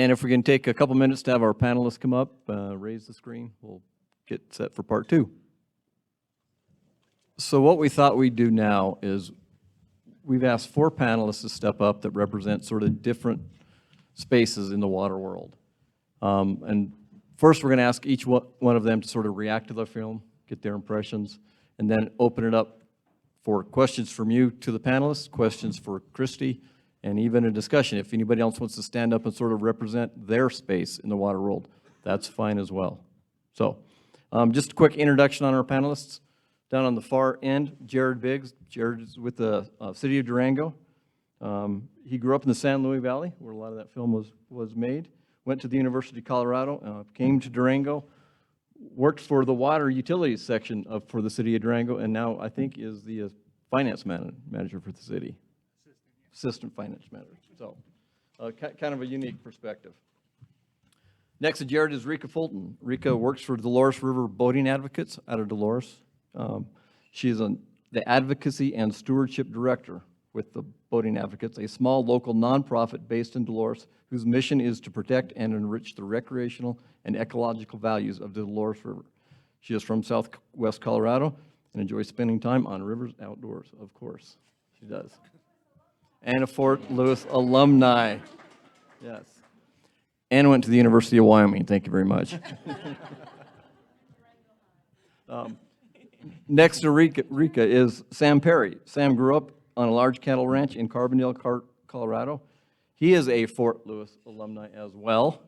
And if we can take a couple minutes to have our panelists come up, raise the screen, we'll get set for part 2. So what we thought we'd do now is we've asked 4 panelists to step up that represent sort of different spaces in the water world. And first we're going to ask each one of them to sort of react to the film, get their impressions, and then open it up for questions from you to the panelists, questions for Christi, and even a discussion. If anybody else wants to stand up and sort of represent their space in the water world, that's fine as well. So just a quick introduction on our panelists. Down on the far end, Jarrod Biggs. Jarrod is with the city of Durango. He grew up in the San Luis Valley, where a lot of that film was made. Went to the University of Colorado, came to Durango, worked for the water utilities section for the city of Durango, and now I think is the finance manager for the city. Assistant finance manager. So kind of a unique perspective. Next to Jarrod is Rica Fulton. Rica works for Dolores River Boating Advocates out of Dolores. She is the Advocacy and Stewardship Director with the Boating Advocates, a small local nonprofit based in Dolores whose mission is to protect and enrich the recreational and ecological values of the Dolores River. She is from Southwest Colorado and enjoys spending time on rivers outdoors, of course. She does. And a Fort Lewis alumni. Yes. And went to the University of Wyoming. Thank you very much. Next to Rica is Sam Perry. Sam grew up on a large cattle ranch in Carbondale, Colorado. He is a Fort Lewis alumni as well.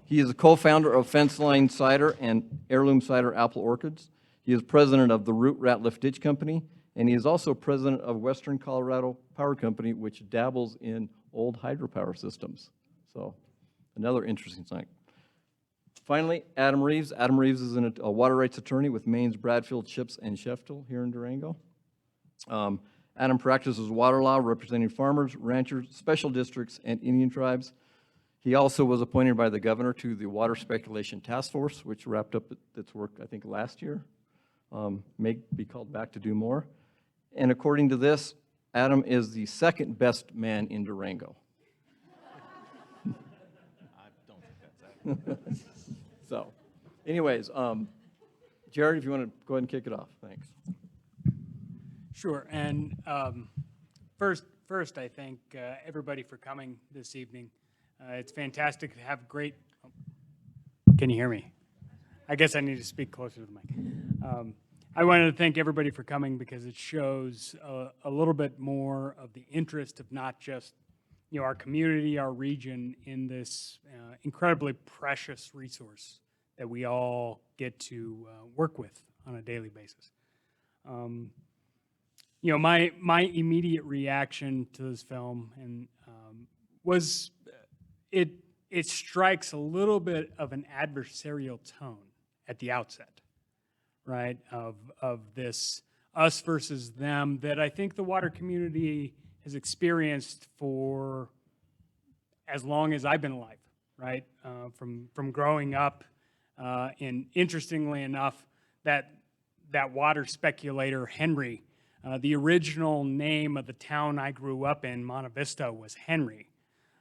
He is a co-founder of Fenceline Cider and Heirloom Cider Apple Orchards. He is president of the Root Ratliff Ditch Company, and he is also president of Western Colorado Power Company, which dabbles in old hydropower systems. So another interesting thing. Finally, Adam Reeves. Adam Reeves is a water rights attorney with Maynes, Bradford, Ships, and Sheftel here in Durango. Adam practices water law representing farmers, ranchers, special districts, and Indian tribes. He also was appointed by the governor to the Water Speculation Task Force, which wrapped up its work, I think, last year. May be called back to do more. And according to this, Adam is the second best man in Durango. I don't think that's accurate. So, anyways, Jarrod, if you want to go ahead and kick it off, thanks. Sure, and first, I thank everybody for coming this evening. It's fantastic to have great. Can you hear me? I guess I need to speak closer to the mic. I wanted to thank everybody for coming because it shows a little bit more of the interest of not just our community, our region in this incredibly precious resource that we all get to work with on a daily basis. My immediate reaction to this film and was it strikes a little bit of an adversarial tone at the outset, right? Of this us versus them that I think the water community has experienced for as long as I've been alive, right? From growing up, and interestingly enough, that water speculator Henry, the original name of the town I grew up in, Monte Vista, was Henry,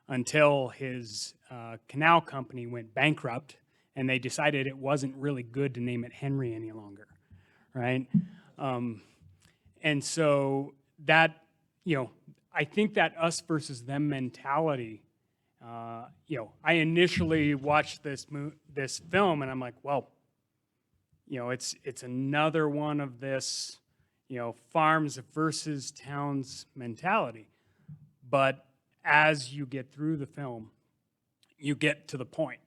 until his canal company went bankrupt, and they decided it wasn't really good to name it Henry any longer, right? And so that, I think that us versus them mentality, I initially watched this film and I'm like, well, it's another one of this, farms versus towns mentality. But as you get through the film, you get to the point.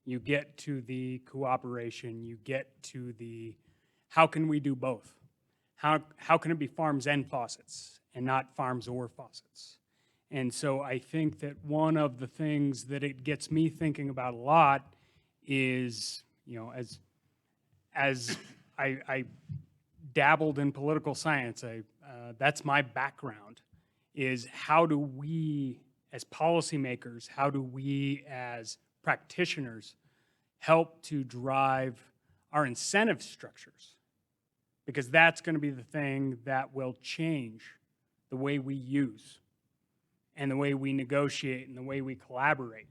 You get to the cooperation. You get to the how can we do both? How can it be farms and faucets and not farms or faucets? And so I think that one of the things that it gets me thinking about a lot is, as I dabbled in political science, that's my background, is how do we as policymakers, how do we as practitioners help to drive our incentive structures? Because that's going to be the thing that will change the way we use and the way we negotiate and the way we collaborate.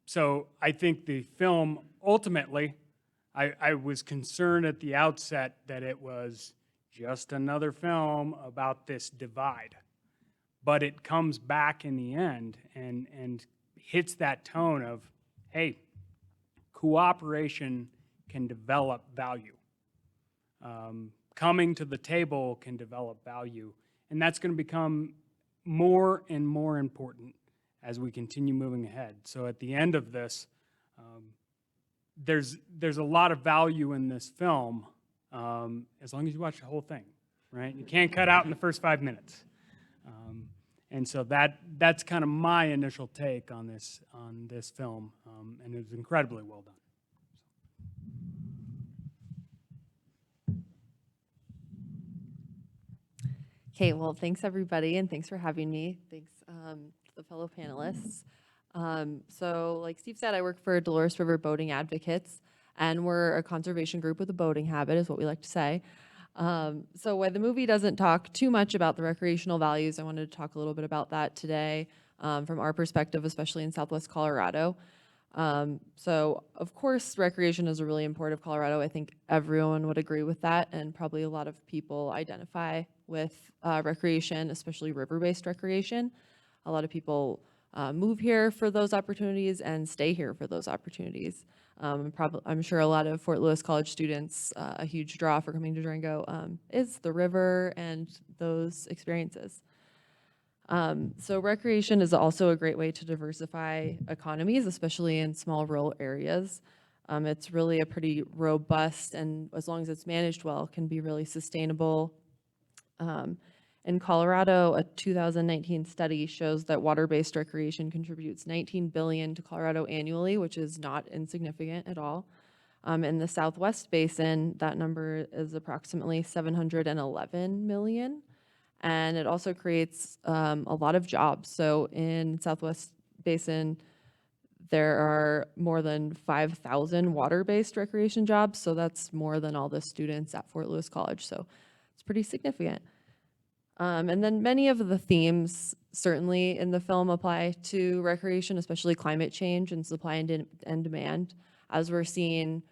So I think the film, ultimately, I was concerned at the outset that it was just another film about this divide. But it comes back in the end and hits that tone of, hey, cooperation can develop value. Coming to the table can develop value. And that's going to become more and more important as we continue moving ahead. So at the end of this, there's a lot of value in this film, as long as you watch the whole thing, right? You can't cut out in the first 5 minutes. And so that's kind of my initial take on this film, and it was incredibly well done. Okay, well, thanks everybody, and thanks for having me. Thanks to the fellow panelists. So like Steve said, I work for Dolores River Boating Advocates, and we're a conservation group with a boating habit, is what we like to say. So while the movie doesn't talk too much about the recreational values, I wanted to talk a little bit about that today from our perspective, especially in Southwest Colorado. So of course, recreation is a really important of Colorado. I think everyone would agree with that, and probably a lot of people identify with recreation, especially river-based recreation. A lot of people move here for those opportunities and stay here for those opportunities. I'm sure a lot of Fort Lewis College students, a huge draw for coming to Durango is the river and those experiences. So recreation is also a great way to diversify economies, especially in small rural areas. It's really a pretty robust, and as long as it's managed well, can be really sustainable. In Colorado, a 2019 study shows that water-based recreation contributes $19 billion to Colorado annually, which is not insignificant at all. In the Southwest Basin, that number is approximately $711 million. And it also creates a lot of jobs. So in Southwest Basin, there are more than 5,000 water-based recreation jobs. So that's more than all the students at Fort Lewis College. So it's pretty significant. And then many of the themes certainly in the film apply to recreation, especially climate change and supply and demand. As we're seeing,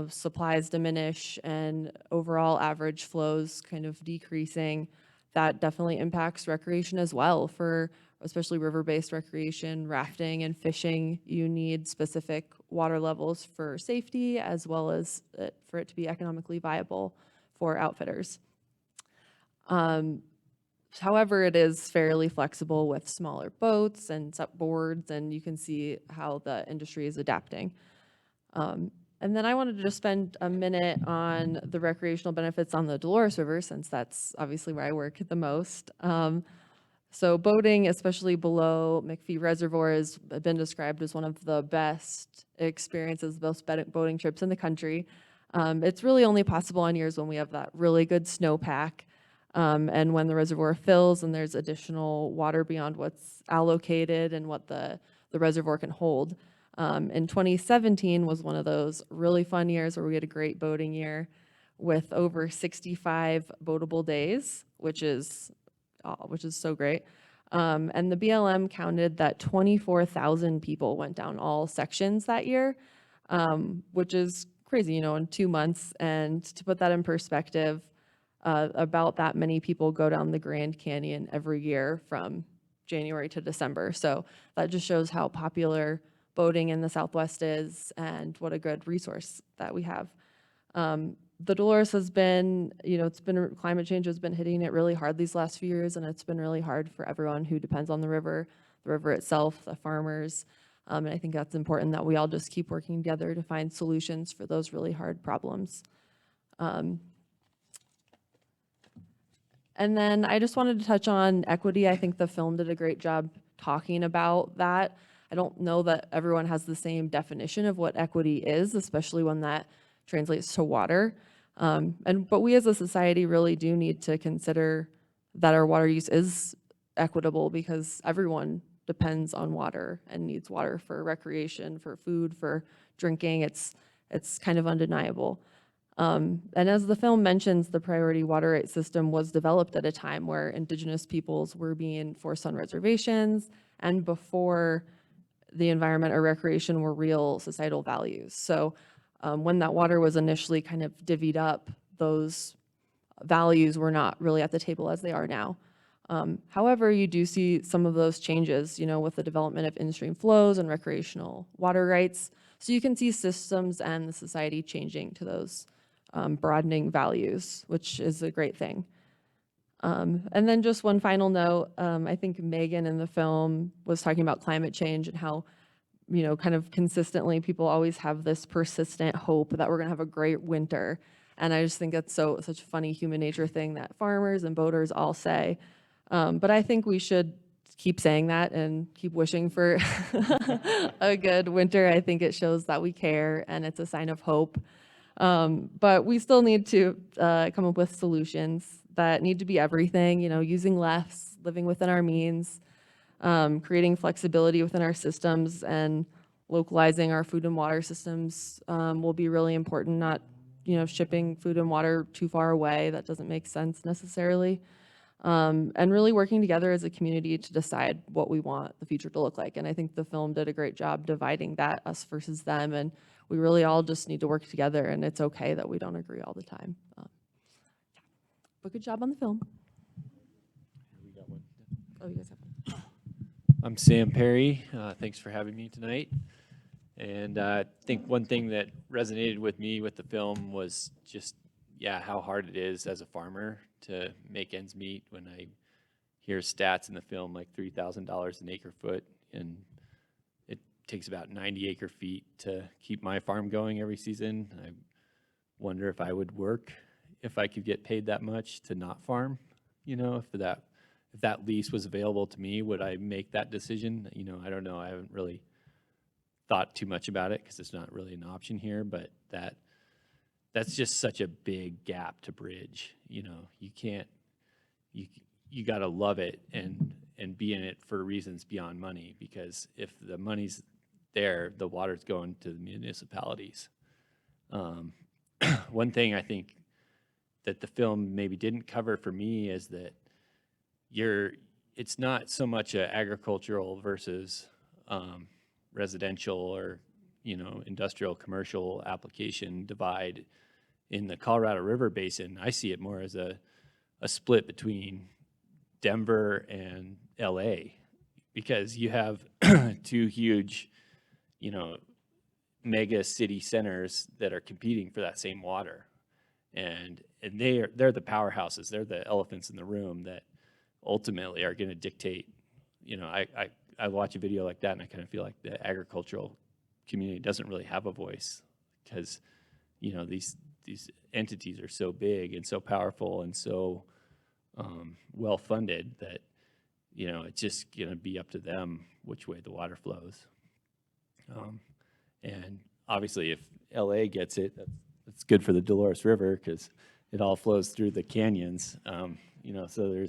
supplies diminish and overall average flows kind of decreasing, that definitely impacts recreation as well. For especially river-based recreation, rafting and fishing, you need specific water levels for safety as well as for it to be economically viable for outfitters. However, it is fairly flexible with smaller boats and boards, and you can see how the industry is adapting. And then I wanted to just spend a minute on the recreational benefits on the Dolores River, since that's obviously where I work the most. So boating, especially below McPhee Reservoir, has been described as one of the best experiences, best boating trips in the country. It's really only possible on years when we have that really good snowpack. And when the reservoir fills and there's additional water beyond what's allocated and what the reservoir can hold. In 2017 was one of those really fun years where we had a great boating year with over 65 boatable days, which is so great. And the BLM counted that 24,000 people went down all sections that year, which is crazy, in 2 months. And to put that in perspective, about that many people go down the Grand Canyon every year from January to December. So that just shows how popular boating in the Southwest is and what a good resource that we have. The Dolores has been, climate change has been hitting it really hard these last few years, and it's been really hard for everyone who depends on the river itself, the farmers. And I think that's important that we all just keep working together to find solutions for those really hard problems. And then I just wanted to touch on equity. I think the film did a great job talking about that. I don't know that everyone has the same definition of what equity is, especially when that translates to water. But we as a society really do need to consider that our water use is equitable, because everyone depends on water and needs water for recreation, for food, for drinking. It's kind of undeniable. And as the film mentions, the priority water right system was developed at a time where Indigenous peoples were being forced on reservations, and before the environment or recreation were real societal values. So when that water was initially kind of divvied up, those values were not really at the table as they are now. However, you do see some of those changes, with the development of in-stream flows and recreational water rights. So you can see systems and the society changing to those broadening values, which is a great thing. And then just one final note, I think Megan in the film was talking about climate change and how, kind of consistently people always have this persistent hope that we're gonna have a great winter. And I just think that's such a funny human nature thing that farmers and boaters all say. But I think we should keep saying that and keep wishing for a good winter. I think it shows that we care and it's a sign of hope. But we still need to come up with solutions that need to be everything, using less, living within our means, creating flexibility within our systems, and localizing our food and water systems will be really important, not shipping food and water too far away. That doesn't make sense necessarily. And really working together as a community to decide what we want the future to look like. And I think the film did a great job dividing that, us versus them. And we really all just need to work together, and it's okay that we don't agree all the time. But good job on the film. We got one. Oh, you guys have one. I'm Sam Perry. Thanks for having me tonight. And I think one thing that resonated with me with the film was just, how hard it is as a farmer to make ends meet. When I hear stats in the film, like $3,000 an acre foot, and it takes about 90 acre feet to keep my farm going every season. I wonder if I would work if I could get paid that much to not farm. If that lease was available to me, would I make that decision? I don't know. I haven't really thought too much about it because it's not really an option here, but that's just such a big gap to bridge. You can't, you got to love it and be in it for reasons beyond money, because if the money's there, the water's going to the municipalities. One thing I think that the film maybe didn't cover for me is that it's not so much a agricultural versus residential or industrial commercial application divide in the Colorado River Basin. I see it more as a split between Denver and LA, because you have two huge mega city centers that are competing for that same water, and they're the powerhouses. They're the elephants in the room that ultimately are going to dictate. I watch a video like that and I kind of feel like the agricultural community doesn't really have a voice, because these entities are so big and so powerful and so well funded that it's just going to be up to them which way the water flows. And obviously, if LA gets it, that's good for the Dolores River, because it all flows through the canyons. So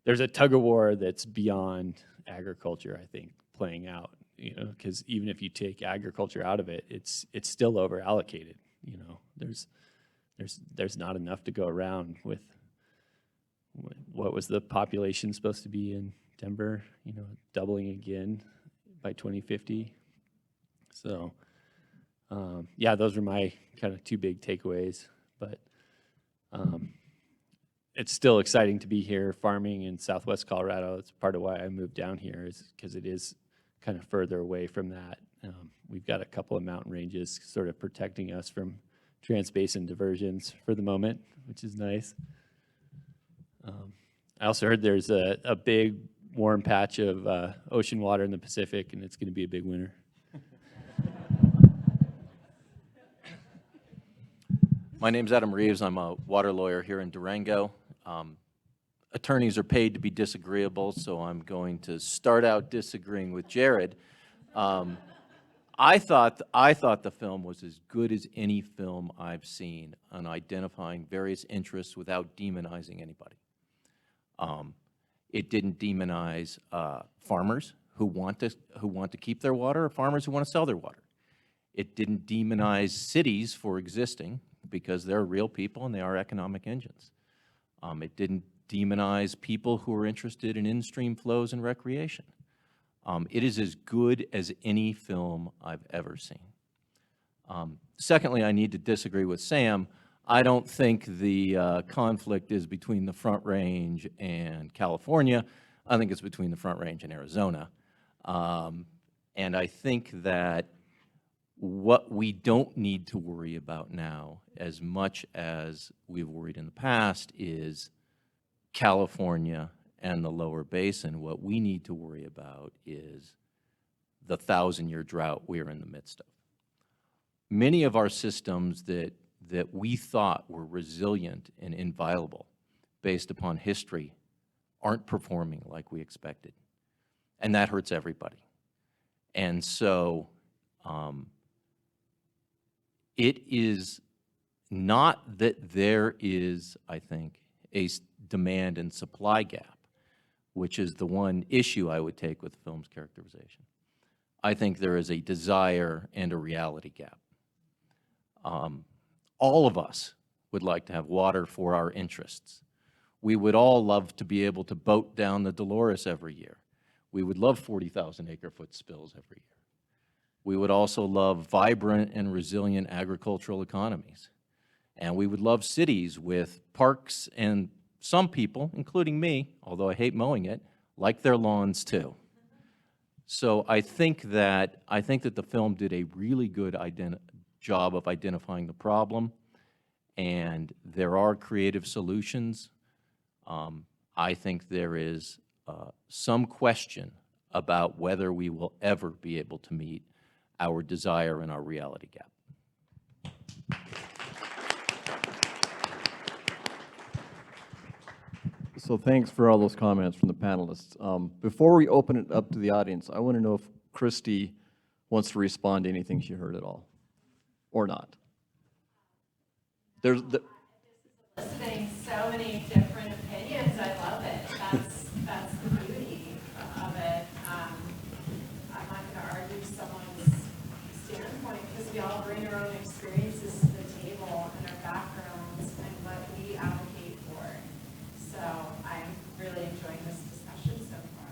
there's a tug of war that's beyond agriculture, I think, playing out. Because even if you take agriculture out of it, it's still over allocated. There's not enough to go around with. What was the population supposed to be in Denver? Doubling again by 2050. So, those are my kind of two big takeaways. But it's still exciting to be here farming in Southwest Colorado. It's part of why I moved down here, is because it is kind of further away from that. We've got a couple of mountain ranges sort of protecting us from trans-basin diversions for the moment, which is nice. I also heard there's a big warm patch of ocean water in the Pacific, and it's going to be a big winter. My name's Adam Reeves. I'm a water lawyer here in Durango. Attorneys are paid to be disagreeable, so I'm going to start out disagreeing with Jarrod. I thought the film was as good as any film I've seen on identifying various interests without demonizing anybody. It didn't demonize farmers who want to keep their water, or farmers who want to sell their water. It didn't demonize cities for existing, because they're real people and they are economic engines. It didn't demonize people who are interested in in-stream flows and recreation. It is as good as any film I've ever seen. Secondly, I need to disagree with Sam. I don't think the conflict is between the Front Range and California. I think it's between the Front Range and Arizona. And I think that what we don't need to worry about now, as much as we've worried in the past, is California and the lower basin. What we need to worry about is the 1,000-year drought we're in the midst of. Many of our systems that we thought were resilient and inviolable based upon history aren't performing like we expected. And that hurts everybody. And so it is not that there is, I think, a demand and supply gap, which is the one issue I would take with the film's characterization. I think there is a desire and a reality gap. All of us would like to have water for our interests. We would all love to be able to boat down the Dolores every year. We would love 40,000 acre-foot spills every year. We would also love vibrant and resilient agricultural economies. And we would love cities with parks, and some people, including me, although I hate mowing it, like their lawns too. So I think that the film did a really good job of identifying the problem, and there are creative solutions. I think there is some question about whether we will ever be able to meet our desire and our reality gap. So thanks for all those comments from the panelists. Before we open it up to the audience, I want to know if Christi wants to respond to anything she heard at all, or not. There's the Listening so many different opinions, I love it. That's the beauty of it. I'm not going to argue someone's standpoint because we all bring our own experiences to the table and our backgrounds and what we advocate for. So I'm really enjoying this discussion so far.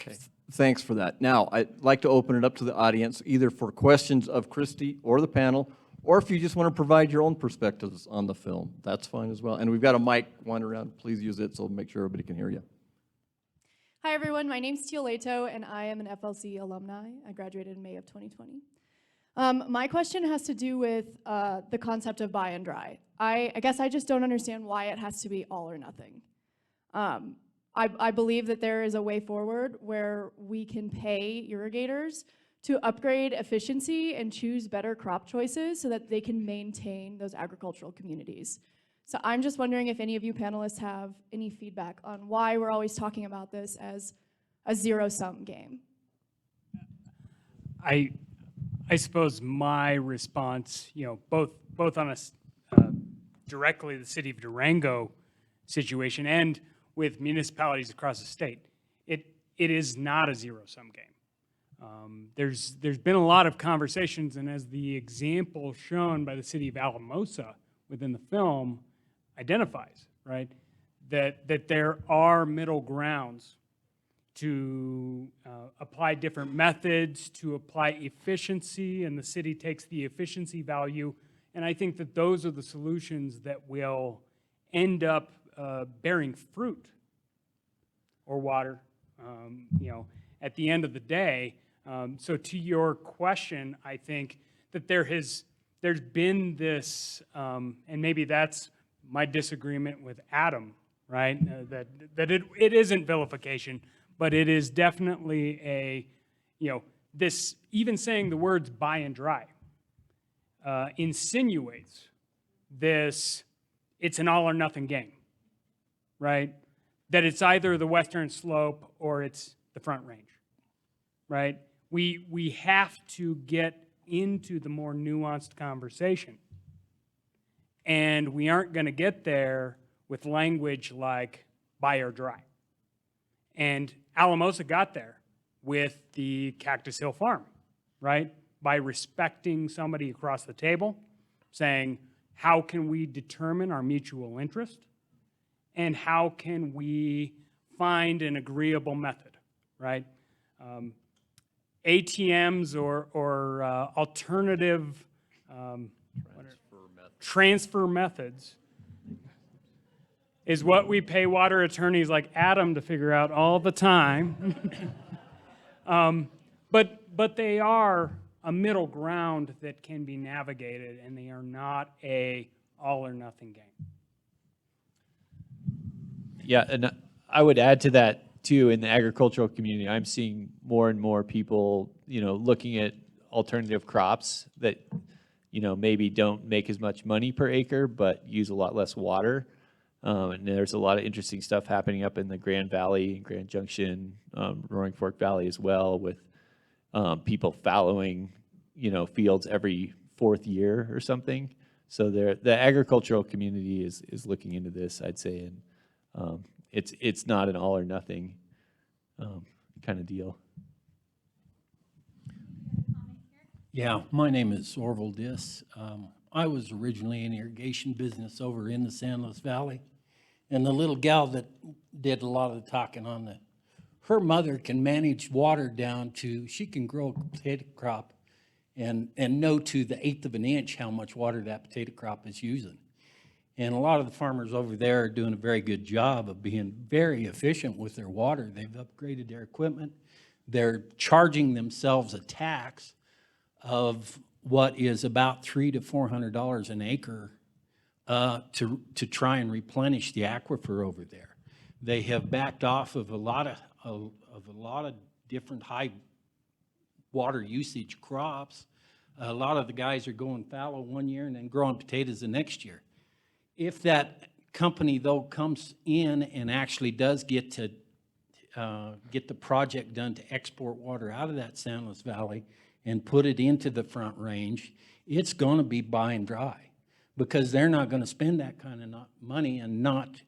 Okay. Thanks for that. Now, I'd like to open it up to the audience, either for questions of Christi or the panel, or if you just want to provide your own perspectives on the film, that's fine as well. And we've got a mic wandering around. Please use it so make sure everybody can hear you. Hi, everyone. My name's Teal Leto, and I am an FLC alumni. I graduated in May of 2020. My question has to do with the concept of buy and dry. I guess I just don't understand why it has to be all or nothing. I believe that there is a way forward where we can pay irrigators to upgrade efficiency and choose better crop choices so that they can maintain those agricultural communities. So I'm just wondering if any of you panelists have any feedback on why we're always talking about this as a zero-sum game. I suppose my response, both on directly the city of Durango situation and with municipalities across the state, it is not a zero-sum game. There's been a lot of conversations, and as the example shown by the city of Alamosa within the film identifies, right, that there are middle grounds to apply different methods, to apply efficiency, and the city takes the efficiency value, and I think that those are the solutions that will end up bearing fruit or water, at the end of the day. So to your question, I think that there's been this, and maybe that's my disagreement with Adam, right? That it isn't vilification, but it is definitely this, even saying the words buy and dry, insinuates this, it's an all or nothing game, right? That it's either the Western Slope or it's the Front Range, right? We have to get into the more nuanced conversation. And we aren't going to get there with language like buy or dry. And Alamosa got there with the Cactus Hill Farm, right? By respecting somebody across the table, saying, how can we determine our mutual interest? And how can we find an agreeable method, right? ATMs or alternative transfer methods is what we pay water attorneys like Adam to figure out all the time. But they are a middle ground that can be navigated, and they are not a all or nothing game. Yeah, and I would add to that too, in the agricultural community, I'm seeing more and more people, looking at alternative crops that, maybe don't make as much money per acre, but use a lot less water. And there's a lot of interesting stuff happening up in the Grand Valley, Grand Junction, Roaring Fork Valley as well, with people fallowing, fields every 4th year or something. So the agricultural community is looking into this, I'd say, and it's not an all or nothing kind of deal. Yeah, my name is Orville Diss. I was originally in irrigation business over in the San Luis Valley, and the little gal that did a lot of the talking on the, her mother can manage water down to, she can grow a potato crop and know to the 1/8 of an inch how much water that potato crop is using. And a lot of the farmers over there are doing a very good job of being very efficient with their water. They've upgraded their equipment. They're charging themselves a tax of what is about $300 to $400 an acre to try and replenish the aquifer over there. They have backed off of a lot of different high water usage crops. A lot of the guys are going fallow one year and then growing potatoes the next year. If that company, though, comes in and actually does get the project done to export water out of that San Luis Valley and put it into the Front Range, it's going to be buying dry, because they're not going to spend that kind of money and not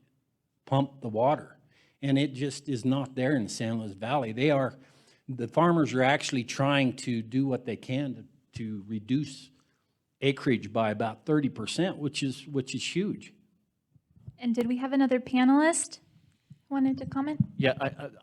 pump the water. And it just is not there in the San Luis Valley. The farmers are actually trying to do what they can to reduce acreage by about 30%, which is huge. And did we have another panelist wanted to comment? Yeah,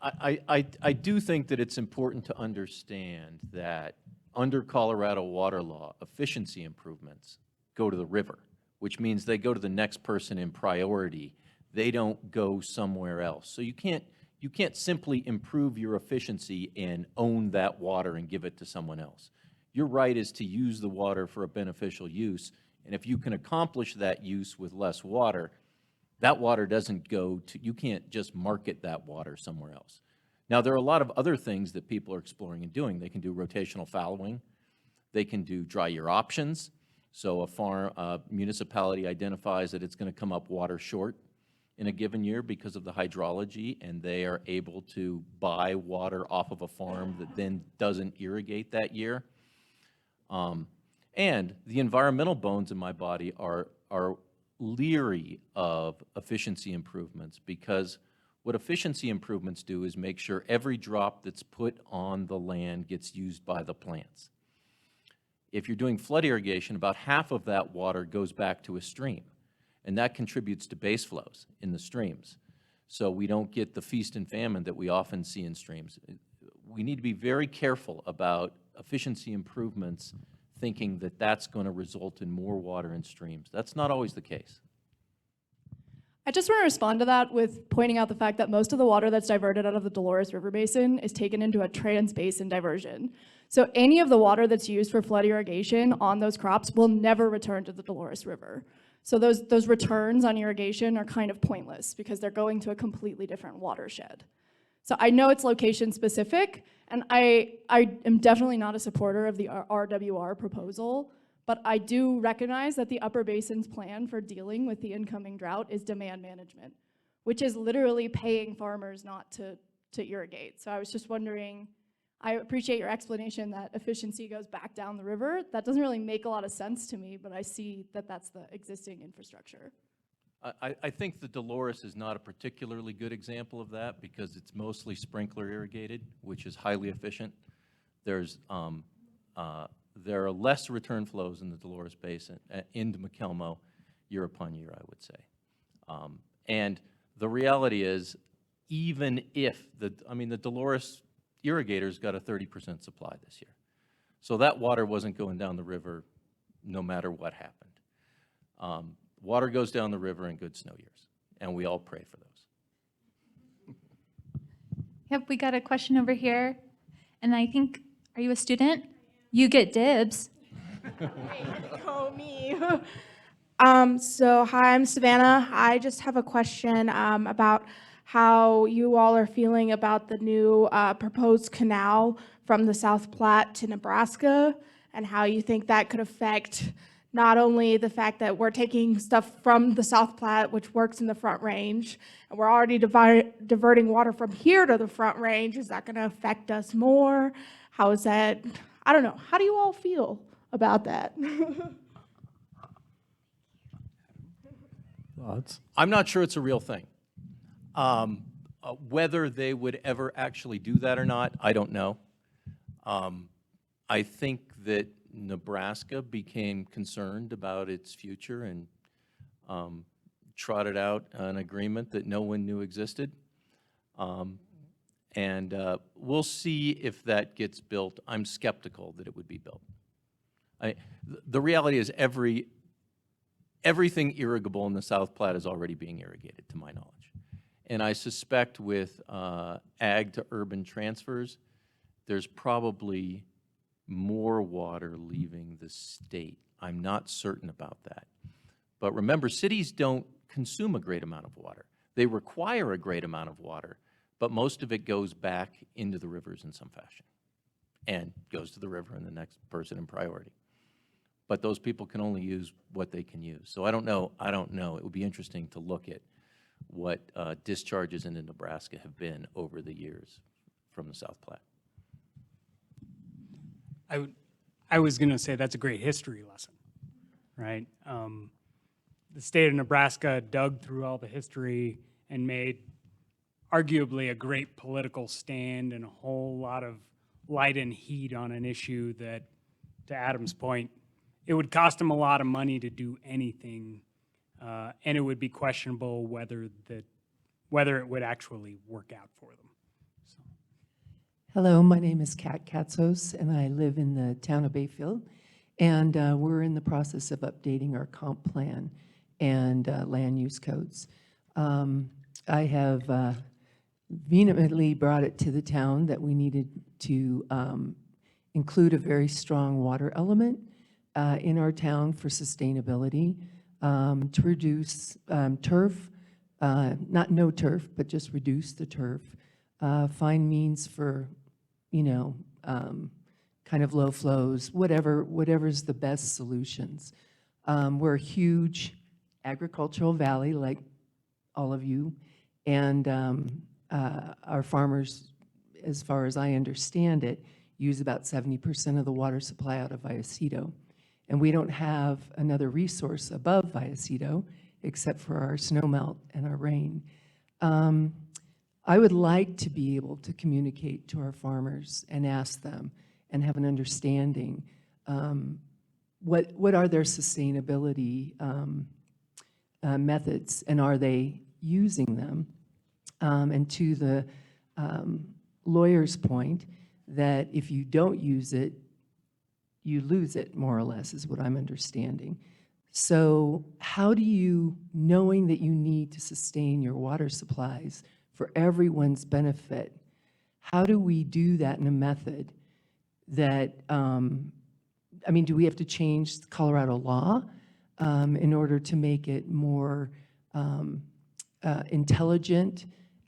I do think that it's important to understand that under Colorado water law, efficiency improvements go to the river, which means they go to the next person in priority. They don't go somewhere else. So you can't simply improve your efficiency and own that water and give it to someone else. Your right is to use the water for a beneficial use, and if you can accomplish that use with less water, that water doesn't go to, you can't just market that water somewhere else. Now, there are a lot of other things that people are exploring and doing. They can do rotational fallowing. They can do dry year options. So a municipality identifies that it's going to come up water short in a given year because of the hydrology, and they are able to buy water off of a farm that then doesn't irrigate that year. And the environmental bones in my body are leery of efficiency improvements, because what efficiency improvements do is make sure every drop that's put on the land gets used by the plants. If you're doing flood irrigation, about half of that water goes back to a stream, and that contributes to base flows in the streams. So we don't get the feast and famine that we often see in streams. We need to be very careful about efficiency improvements, thinking that that's going to result in more water in streams. That's not always the case. I just want to respond to that with pointing out the fact that most of the water that's diverted out of the Dolores River Basin is taken into a trans-basin diversion. So any of the water that's used for flood irrigation on those crops will never return to the Dolores River. So those returns on irrigation are kind of pointless because they're going to a completely different watershed. So I know it's location specific, and I am definitely not a supporter of the RWR proposal, but I do recognize that the Upper Basin's plan for dealing with the incoming drought is demand management, which is literally paying farmers not to irrigate. So I was just wondering, I appreciate your explanation that efficiency goes back down the river. That doesn't really make a lot of sense to me, but I see that that's the existing infrastructure. I think the Dolores is not a particularly good example of that because it's mostly sprinkler irrigated, which is highly efficient. There are less return flows in the Dolores Basin into McElmo year upon year, I would say. And the reality is, even if the Dolores, irrigators got a 30% supply this year. So that water wasn't going down the river no matter what happened. Water goes down the river in good snow years, and we all pray for those. Yep, we got a question over here. And I think, are you a student? You get dibs. Oh, me. So hi, I'm Savannah. I just have a question about how you all are feeling about the new proposed canal from the South Platte to Nebraska, and how you think that could affect not only the fact that we're taking stuff from the South Platte, which works in the Front Range, and we're already diverting water from here to the Front Range. Is that going to affect us more? How is that? I don't know. How do you all feel about that? Thoughts? I'm not sure it's a real thing. Whether they would ever actually do that or not, I don't know. I think that Nebraska became concerned about its future and trotted out an agreement that no one knew existed. And we'll see if that gets built. I'm skeptical that it would be built. The reality is everything irrigable in the South Platte is already being irrigated, to my knowledge. And I suspect with ag to urban transfers, there's probably more water leaving the state. I'm not certain about that. But remember, cities don't consume a great amount of water. They require a great amount of water, but most of it goes back into the rivers in some fashion and goes to the river and the next person in priority. But those people can only use what they can use. So I don't know. It would be interesting to look at what discharges into Nebraska have been over the years from the South Platte. I was going to say that's a great history lesson, right? The state of Nebraska dug through all the history and made arguably a great political stand and a whole lot of light and heat on an issue that, to Adam's point, it would cost them a lot of money to do anything, and it would be questionable whether it would actually work out for them. Hello, my name is Kat Katzos, and I live in the town of Bayfield. And we're in the process of updating our comp plan and land use codes. I have vehemently brought it to the town that we needed to include a very strong water element in our town for sustainability, to reduce turf, not no turf, but just reduce the turf, find means for kind of low flows, whatever's the best solutions. We're a huge agricultural valley, like all of you, and our farmers, as far as I understand it, use about 70% of the water supply out of Vallecito. And we don't have another resource above Vallecito except for our snowmelt and our rain. I would like to be able to communicate to our farmers and ask them and have an understanding what are their sustainability methods, and are they using them? And to the lawyer's point, that if you don't use it, you lose it, more or less, is what I'm understanding. So how do you, knowing that you need to sustain your water supplies for everyone's benefit, how do we do that in a method that, I mean, do we have to change the Colorado law in order to make it more intelligent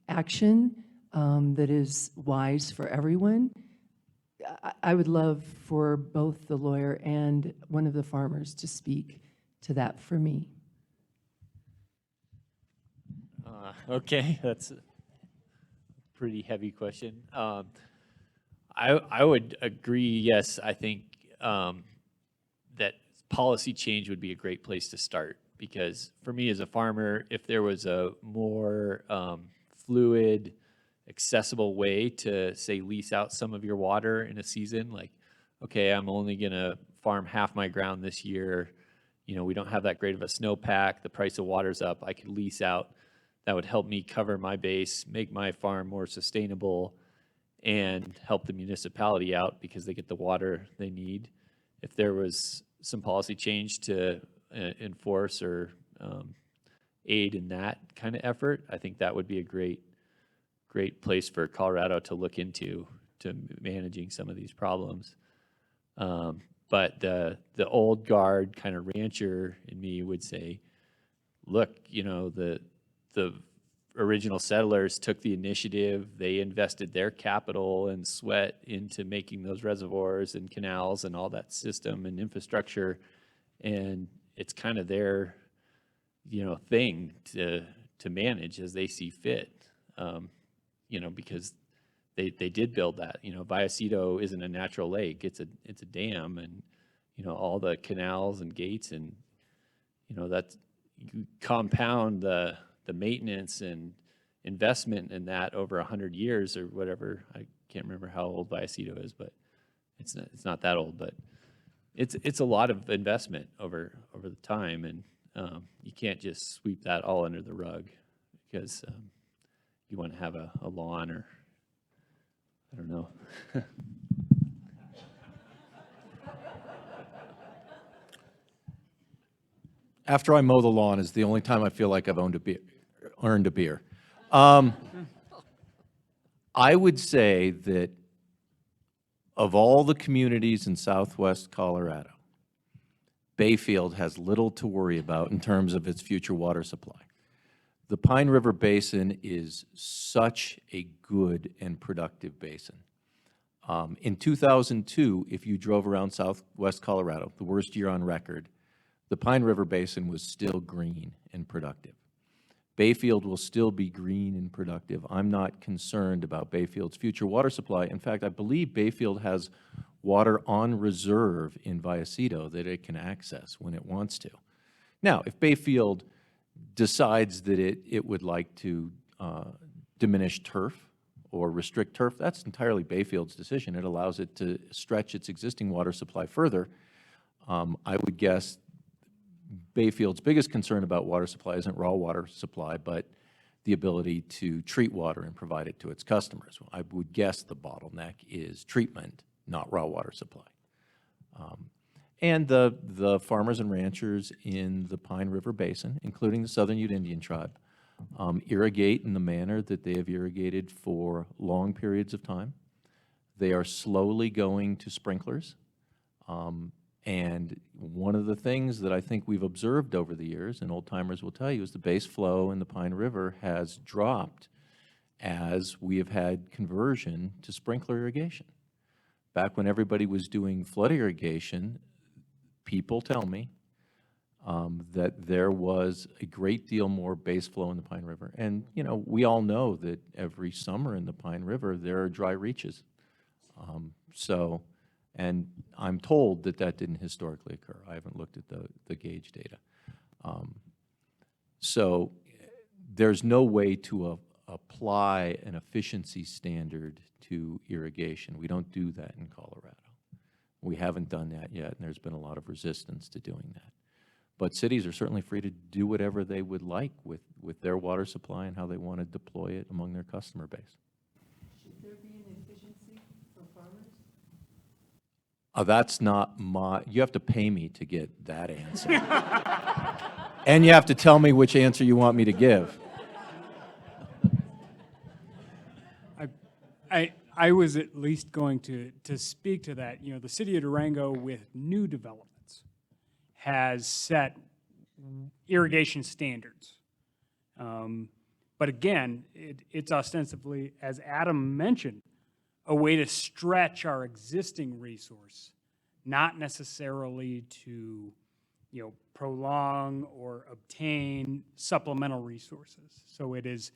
action that is wise for everyone? I would love for both the lawyer and one of the farmers to speak to that for me. Okay, that's a pretty heavy question. I would agree, yes, I think that policy change would be a great place to start, because for me as a farmer, if there was a more fluid, accessible way to, say, lease out some of your water in a season, like, okay, I'm only gonna farm half my ground this year, we don't have that great of a snowpack, the price of water's up, I could lease out. That would help me cover my base, make my farm more sustainable, and help the municipality out because they get the water they need. If there was some policy change to enforce or aid in that kind of effort, I think that would be a great place for Colorado to look into to managing some of these problems. But the old guard kind of rancher in me would say, look, you know, the original settlers took the initiative. They invested their capital and sweat into making those reservoirs and canals and all that system and infrastructure. And it's kind of their, you know, thing to manage as they see fit, you know, because they did build that. You know, Vallecito isn't a natural lake. It's a dam, and, you know, all the canals and gates, and, you know, that's, you compound the maintenance and investment in that over 100 years or whatever. I can't remember how old Vallecito is, but it's not that old, but it's a lot of investment over the time, and you can't just sweep that all under the rug because you want to have a lawn, or I don't know. After I mow the lawn is the only time I feel like I've earned a beer. I would say that of all the communities in southwest Colorado, Bayfield has little to worry about in terms of its future water supply. The Pine River Basin is such a good and productive basin. In 2002, if you drove around southwest Colorado, the worst year on record, the Pine River Basin was still green and productive. Bayfield will still be green and productive. I'm not concerned about Bayfield's future water supply. In fact, I believe Bayfield has water on reserve in Vallecito that it can access when it wants to. Now, if Bayfield decides that it would like to diminish turf or restrict turf, that's entirely Bayfield's decision. It allows it to stretch its existing water supply further. I would guess Bayfield's biggest concern about water supply isn't raw water supply, but the ability to treat water and provide it to its customers. I would guess the bottleneck is treatment, not raw water supply. And the farmers and ranchers in the Pine River Basin, including the Southern Ute Indian Tribe, irrigate in the manner that they have irrigated for long periods of time. They are slowly going to sprinklers. And one of the things that I think we've observed over the years, and old timers will tell you, is the base flow in the Pine River has dropped as we have had conversion to sprinkler irrigation. Back when everybody was doing flood irrigation, people tell me that there was a great deal more base flow in the Pine River. And, you know, we all know that every summer in the Pine River, there are dry reaches. And I'm told that that didn't historically occur. I haven't looked at the gauge data. So there's no way to apply an efficiency standard to irrigation. We don't do that in Colorado. We haven't done that yet, and there's been a lot of resistance to doing that. But cities are certainly free to do whatever they would like with their water supply and how they want to deploy it among their customer base. Should there be an efficiency for farmers? That's not you have to pay me to get that answer. And you have to tell me which answer you want me to give. I was at least going to speak to that. You know, the city of Durango with new developments has set irrigation standards. But again, it's ostensibly, as Adam mentioned, a way to stretch our existing resource, not necessarily to, you know, prolong or obtain supplemental resources. So it is,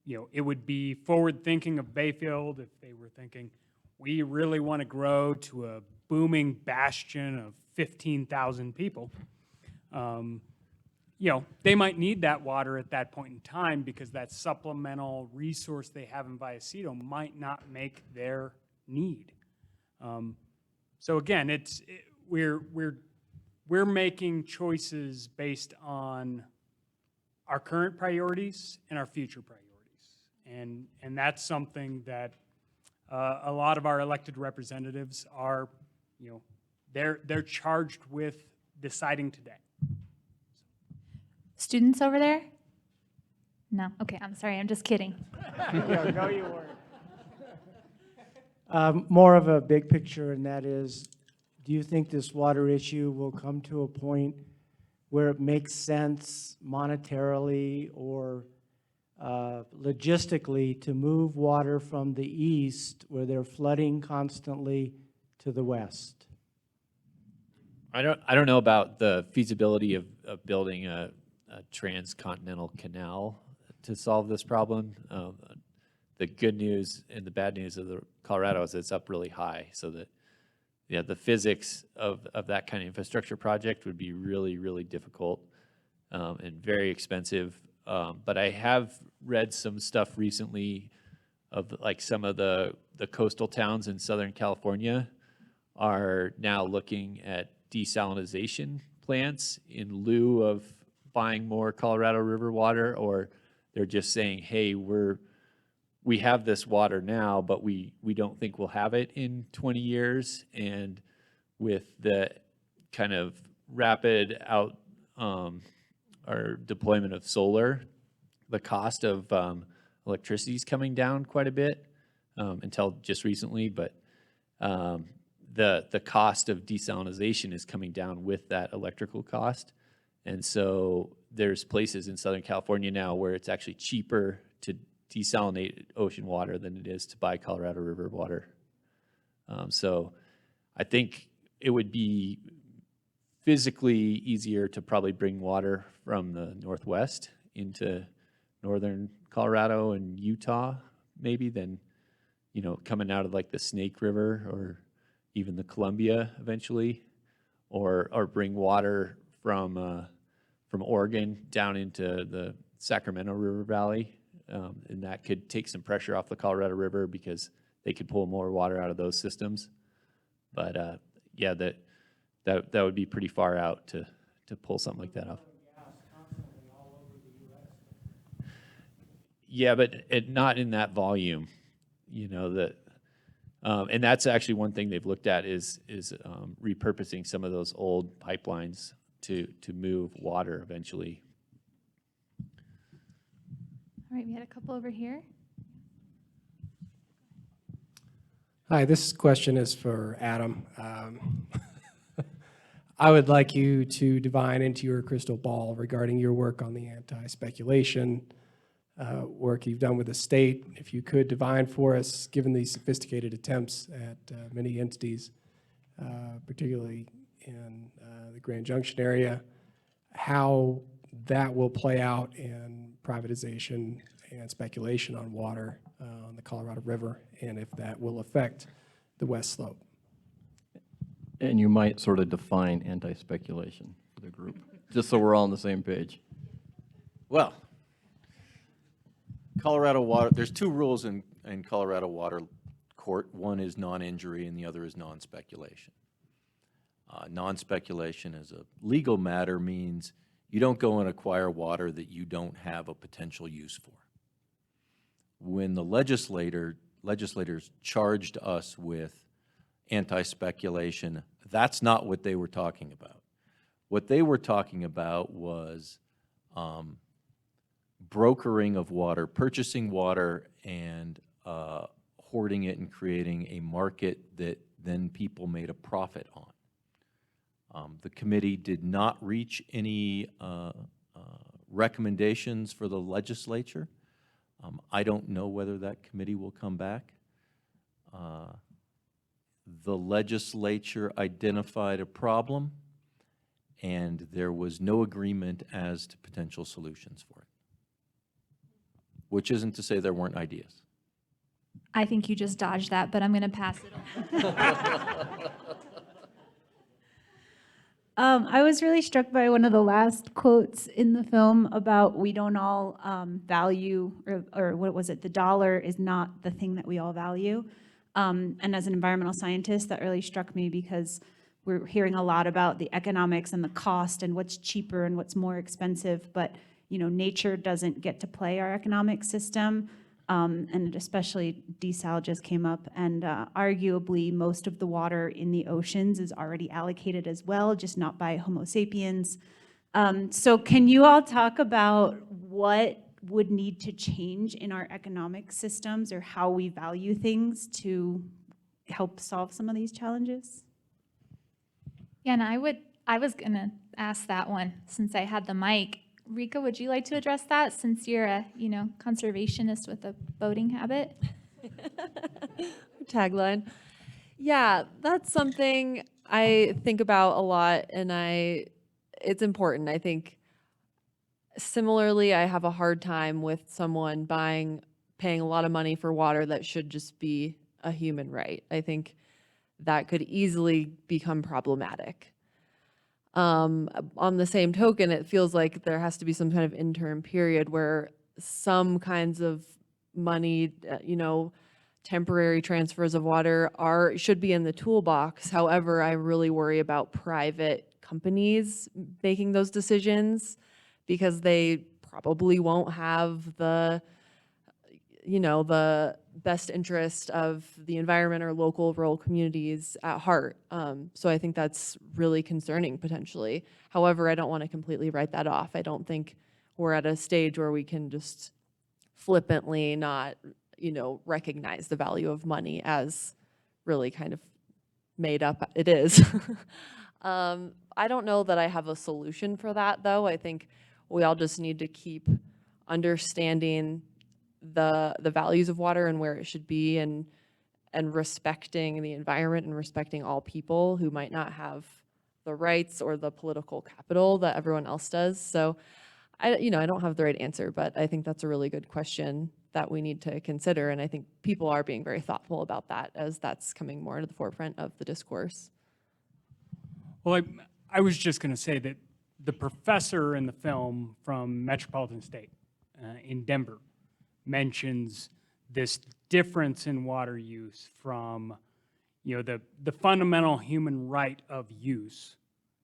you know, it would be forward thinking of Bayfield if they were thinking, we really want to grow to a booming bastion of 15,000 people. You know, they might need that water at that point in time because that supplemental resource they have in Vallecito might not make their need. So again, we're making choices based on our current priorities and our future priorities. And that's something that a lot of our elected representatives are, they're charged with deciding today. Students over there? No? Okay, I'm sorry, I'm just kidding. No, you weren't. More of a big picture, and that is, do you think this water issue will come to a point where it makes sense monetarily or logistically to move water from the east, where they're flooding constantly, to the west? I don't know about the feasibility of building a transcontinental canal to solve this problem. The good news and the bad news of the Colorado is it's up really high, so that the physics of that kind of infrastructure project would be really, really difficult and very expensive. But I have read some stuff recently of like some of the coastal towns in Southern California are now looking at desalination plants in lieu of buying more Colorado River water, or they're just saying, hey, we have this water now, but we don't think we'll have it in 20 years. And with the kind of rapid or deployment of solar, the cost of electricity is coming down quite a bit until just recently, but the cost of desalination is coming down with that electrical cost. And so there's places in Southern California now where it's actually cheaper to desalinate ocean water than it is to buy Colorado River water. So I think it would be physically easier to probably bring water from the Northwest into northern Colorado and Utah maybe than, coming out of like the Snake River or even the Columbia eventually, or bring water from Oregon down into the Sacramento River Valley. And that could take some pressure off the Colorado River because they could pull more water out of those systems. But that would be pretty far out to pull something like that off. Yeah, but not in that volume, and that's actually one thing they've looked at is repurposing some of those old pipelines to move water eventually. All right, we had a couple over here. Hi, this question is for Adam. I would like you to divine into your crystal ball regarding your work on the anti-speculation work you've done with the state. If you could divine for us, given these sophisticated attempts at many entities, particularly in the Grand Junction area, how that will play out in privatization and speculation on water on the Colorado River, and if that will affect the West Slope. And you might sort of define anti-speculation for the group, just so we're all on the same page. Well, Colorado water, there's two rules in Colorado water court. One is non-injury and the other is non-speculation. Non-speculation as a legal matter means you don't go and acquire water that you don't have a potential use for. When the legislators charged us with anti-speculation, that's not what they were talking about. What they were talking about was brokering of water, purchasing water and hoarding it and creating a market that then people made a profit on. The committee did not reach any recommendations for the legislature. I don't know whether that committee will come back. The legislature identified a problem, and there was no agreement as to potential solutions for it, which isn't to say there weren't ideas. I think you just dodged that, but I'm going to pass it on. I was really struck by one of the last quotes in the film about we don't all value, or what was it, the dollar is not the thing that we all value. And as an environmental scientist, that really struck me because we're hearing a lot about the economics and the cost and what's cheaper and what's more expensive, but nature doesn't get to play our economic system. and especially desal just came up, and arguably most of the water in the oceans is already allocated as well, just not by Homo sapiens. So can you all talk about what would need to change in our economic systems or how we value things to help solve some of these challenges? Yeah, and I was gonna ask that one since I had the mic. Rica, would you like to address that since you're a, conservationist with a boating habit? Tagline. Yeah, that's something I think about a lot, and it's important. I think similarly, I have a hard time with someone paying a lot of money for water that should just be a human right. I think that could easily become problematic. On the same token, it feels like there has to be some kind of interim period where some kinds of money, temporary transfers of water should be in the toolbox. However, I really worry about private companies making those decisions because they probably won't have the best interest of the environment or local rural communities at heart. So I think that's really concerning potentially. However, I don't want to completely write that off. I don't think we're at a stage where we can just flippantly not, recognize the value of money as really kind of made up it is. I don't know that I have a solution for that, though. I think we all just need to keep understanding the values of water and where it should be, and respecting the environment and respecting all people who might not have the rights or the political capital that everyone else does. So I don't have the right answer, but I think that's a really good question that we need to consider. And I think people are being very thoughtful about that as that's coming more to the forefront of the discourse. Well, I was just going to say that the professor in the film from Metropolitan State in Denver mentions this difference in water use from, the fundamental human right of use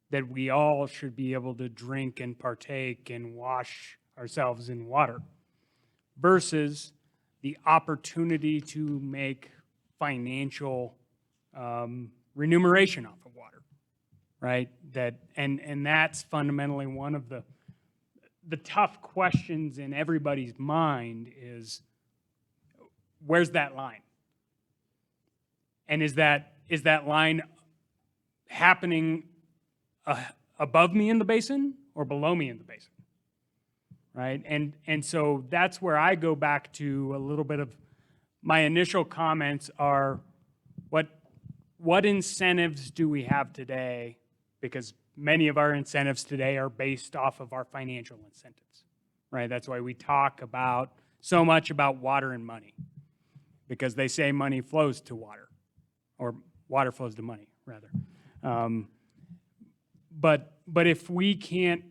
that we all should be able to drink and partake and wash ourselves in water, versus the opportunity to make financial remuneration off of water, right? And that's fundamentally one of the tough questions in everybody's mind is, where's that line? And is that line happening above me in the basin or below me in the basin? Right? And so that's where I go back to a little bit of my initial comments are, what incentives do we have today? Because many of our incentives today are based off of our financial incentives, right? That's why we talk so much about water and money, because they say money flows to water, or water flows to money, rather. But if we can't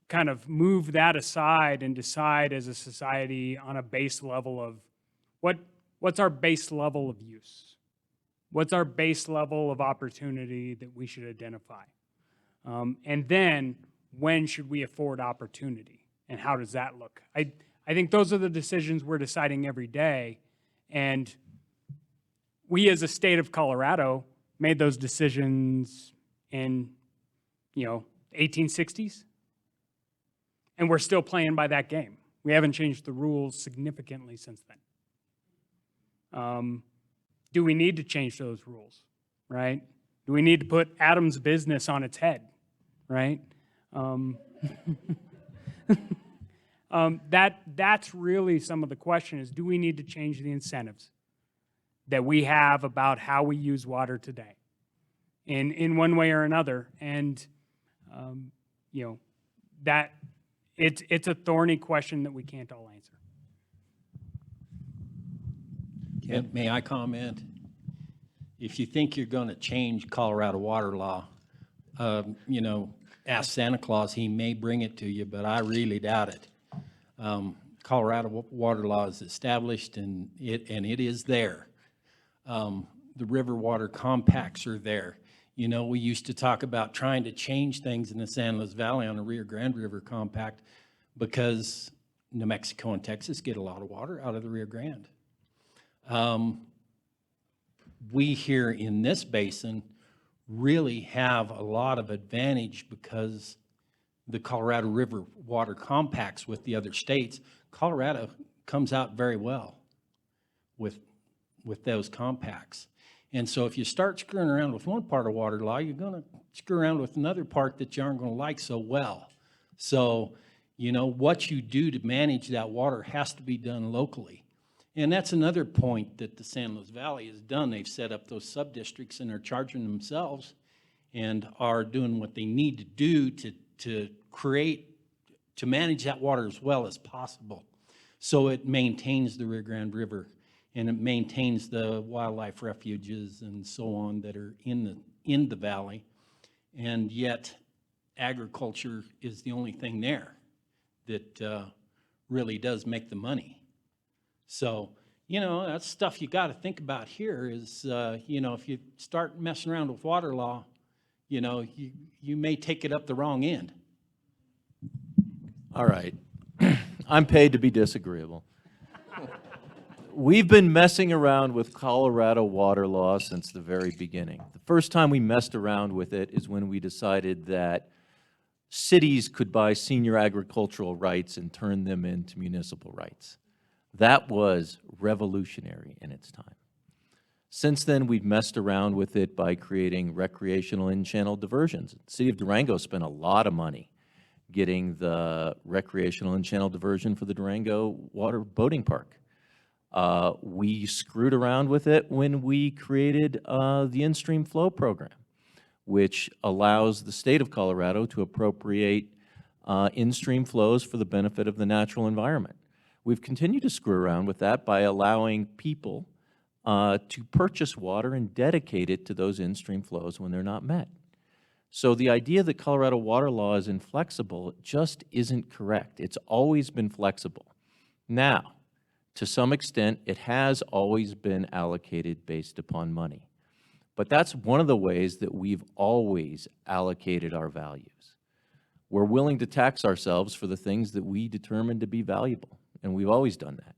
kind of move that aside and decide as a society on a base level of what's our base level of use? What's our base level of opportunity that we should identify? And then when should we afford opportunity? And how does that look? I think those are the decisions we're deciding every day. And we as a state of Colorado made those decisions in, 1860s. And we're still playing by that game. We haven't changed the rules significantly since then. Do we need to change those rules, right? Do we need to put Adam's business on its head, right? That's really some of the question is, do we need to change the incentives that we have about how we use water today in one way or another? And, that it's a thorny question that we can't all answer. May I comment? If you think you're going to change Colorado water law, ask Santa Claus, he may bring it to you, but I really doubt it. Colorado water law is established and it is there. The river water compacts are there. We used to talk about trying to change things in the San Luis Valley on the Rio Grande River compact because New Mexico and Texas get a lot of water out of the Rio Grande. We here in this basin really have a lot of advantage because the Colorado River water compacts with the other states. Colorado comes out very well with those compacts. And so if you start screwing around with one part of water law, you're going to screw around with another part that you aren't going to like so well. So, you know, what you do to manage that water has to be done locally. And that's another point that the San Luis Valley has done. They've set up those sub-districts and are charging themselves and are doing what they need to do to manage that water as well as possible. So it maintains the Rio Grande River and it maintains the wildlife refuges and so on that are in the valley. And yet agriculture is the only thing there that really does make the money. So, you know, that's stuff you got to think about here is, you know, if you start messing around with water law, you know, you may take it up the wrong end. All right. I'm paid to be disagreeable. We've been messing around with Colorado water law since the very beginning. The first time we messed around with it is when we decided that cities could buy senior agricultural rights and turn them into municipal rights. That was revolutionary in its time. Since then, we've messed around with it by creating recreational in-channel diversions. The city of Durango spent a lot of money getting the recreational in-channel diversion for the Durango water boating park. We screwed around with it when we created the in-stream flow program, which allows the state of Colorado to appropriate in-stream flows for the benefit of the natural environment. We've continued to screw around with that by allowing people to purchase water and dedicate it to those in-stream flows when they're not met. So the idea that Colorado water law is inflexible just isn't correct. It's always been flexible. Now, to some extent, it has always been allocated based upon money. But that's one of the ways that we've always allocated our values. We're willing to tax ourselves for the things that we determine to be valuable, and we've always done that.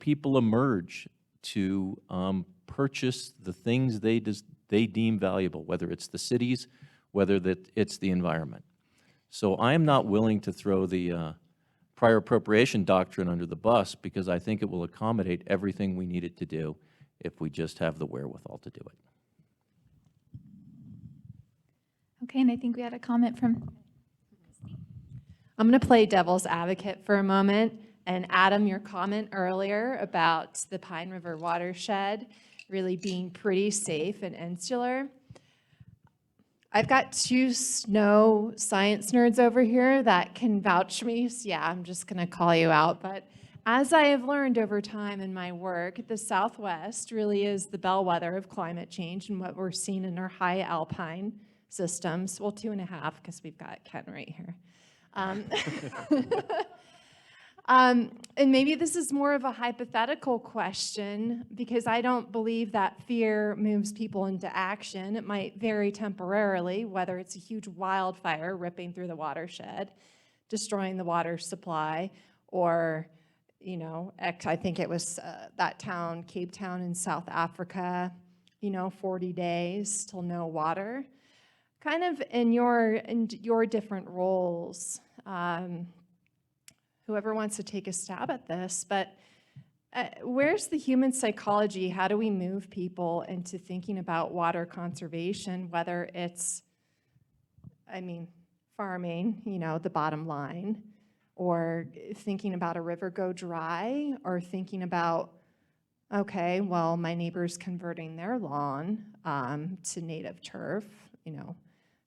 People emerge to purchase the things they deem valuable, whether it's the cities, whether it's the environment. So I am not willing to throw the prior appropriation doctrine under the bus because I think it will accommodate everything we need it to do if we just have the wherewithal to do it. Okay, and I think we had a comment from... I'm going to play devil's advocate for a moment. And Adam, your comment earlier about the Pine River watershed really being pretty safe and insular. I've got two snow science nerds over here that can vouch for me. So yeah, I'm just going to call you out. But as I have learned over time in my work, the Southwest really is the bellwether of climate change and what we're seeing in our high alpine systems. Well, 2.5 because we've got Ken right here. And maybe this is more of a hypothetical question because I don't believe that fear moves people into action. It might vary temporarily, whether it's a huge wildfire ripping through the watershed, destroying the water supply, or, you know, I think it was that town, Cape Town in South Africa, you know, 40 days till no water. Kind of in your different roles, whoever wants to take a stab at this, but where's the human psychology? How do we move people into thinking about water conservation, whether it's, I mean, farming, you know, the bottom line, or thinking about a river go dry, or thinking about, okay, well, my neighbor's converting their lawn to native turf, you know,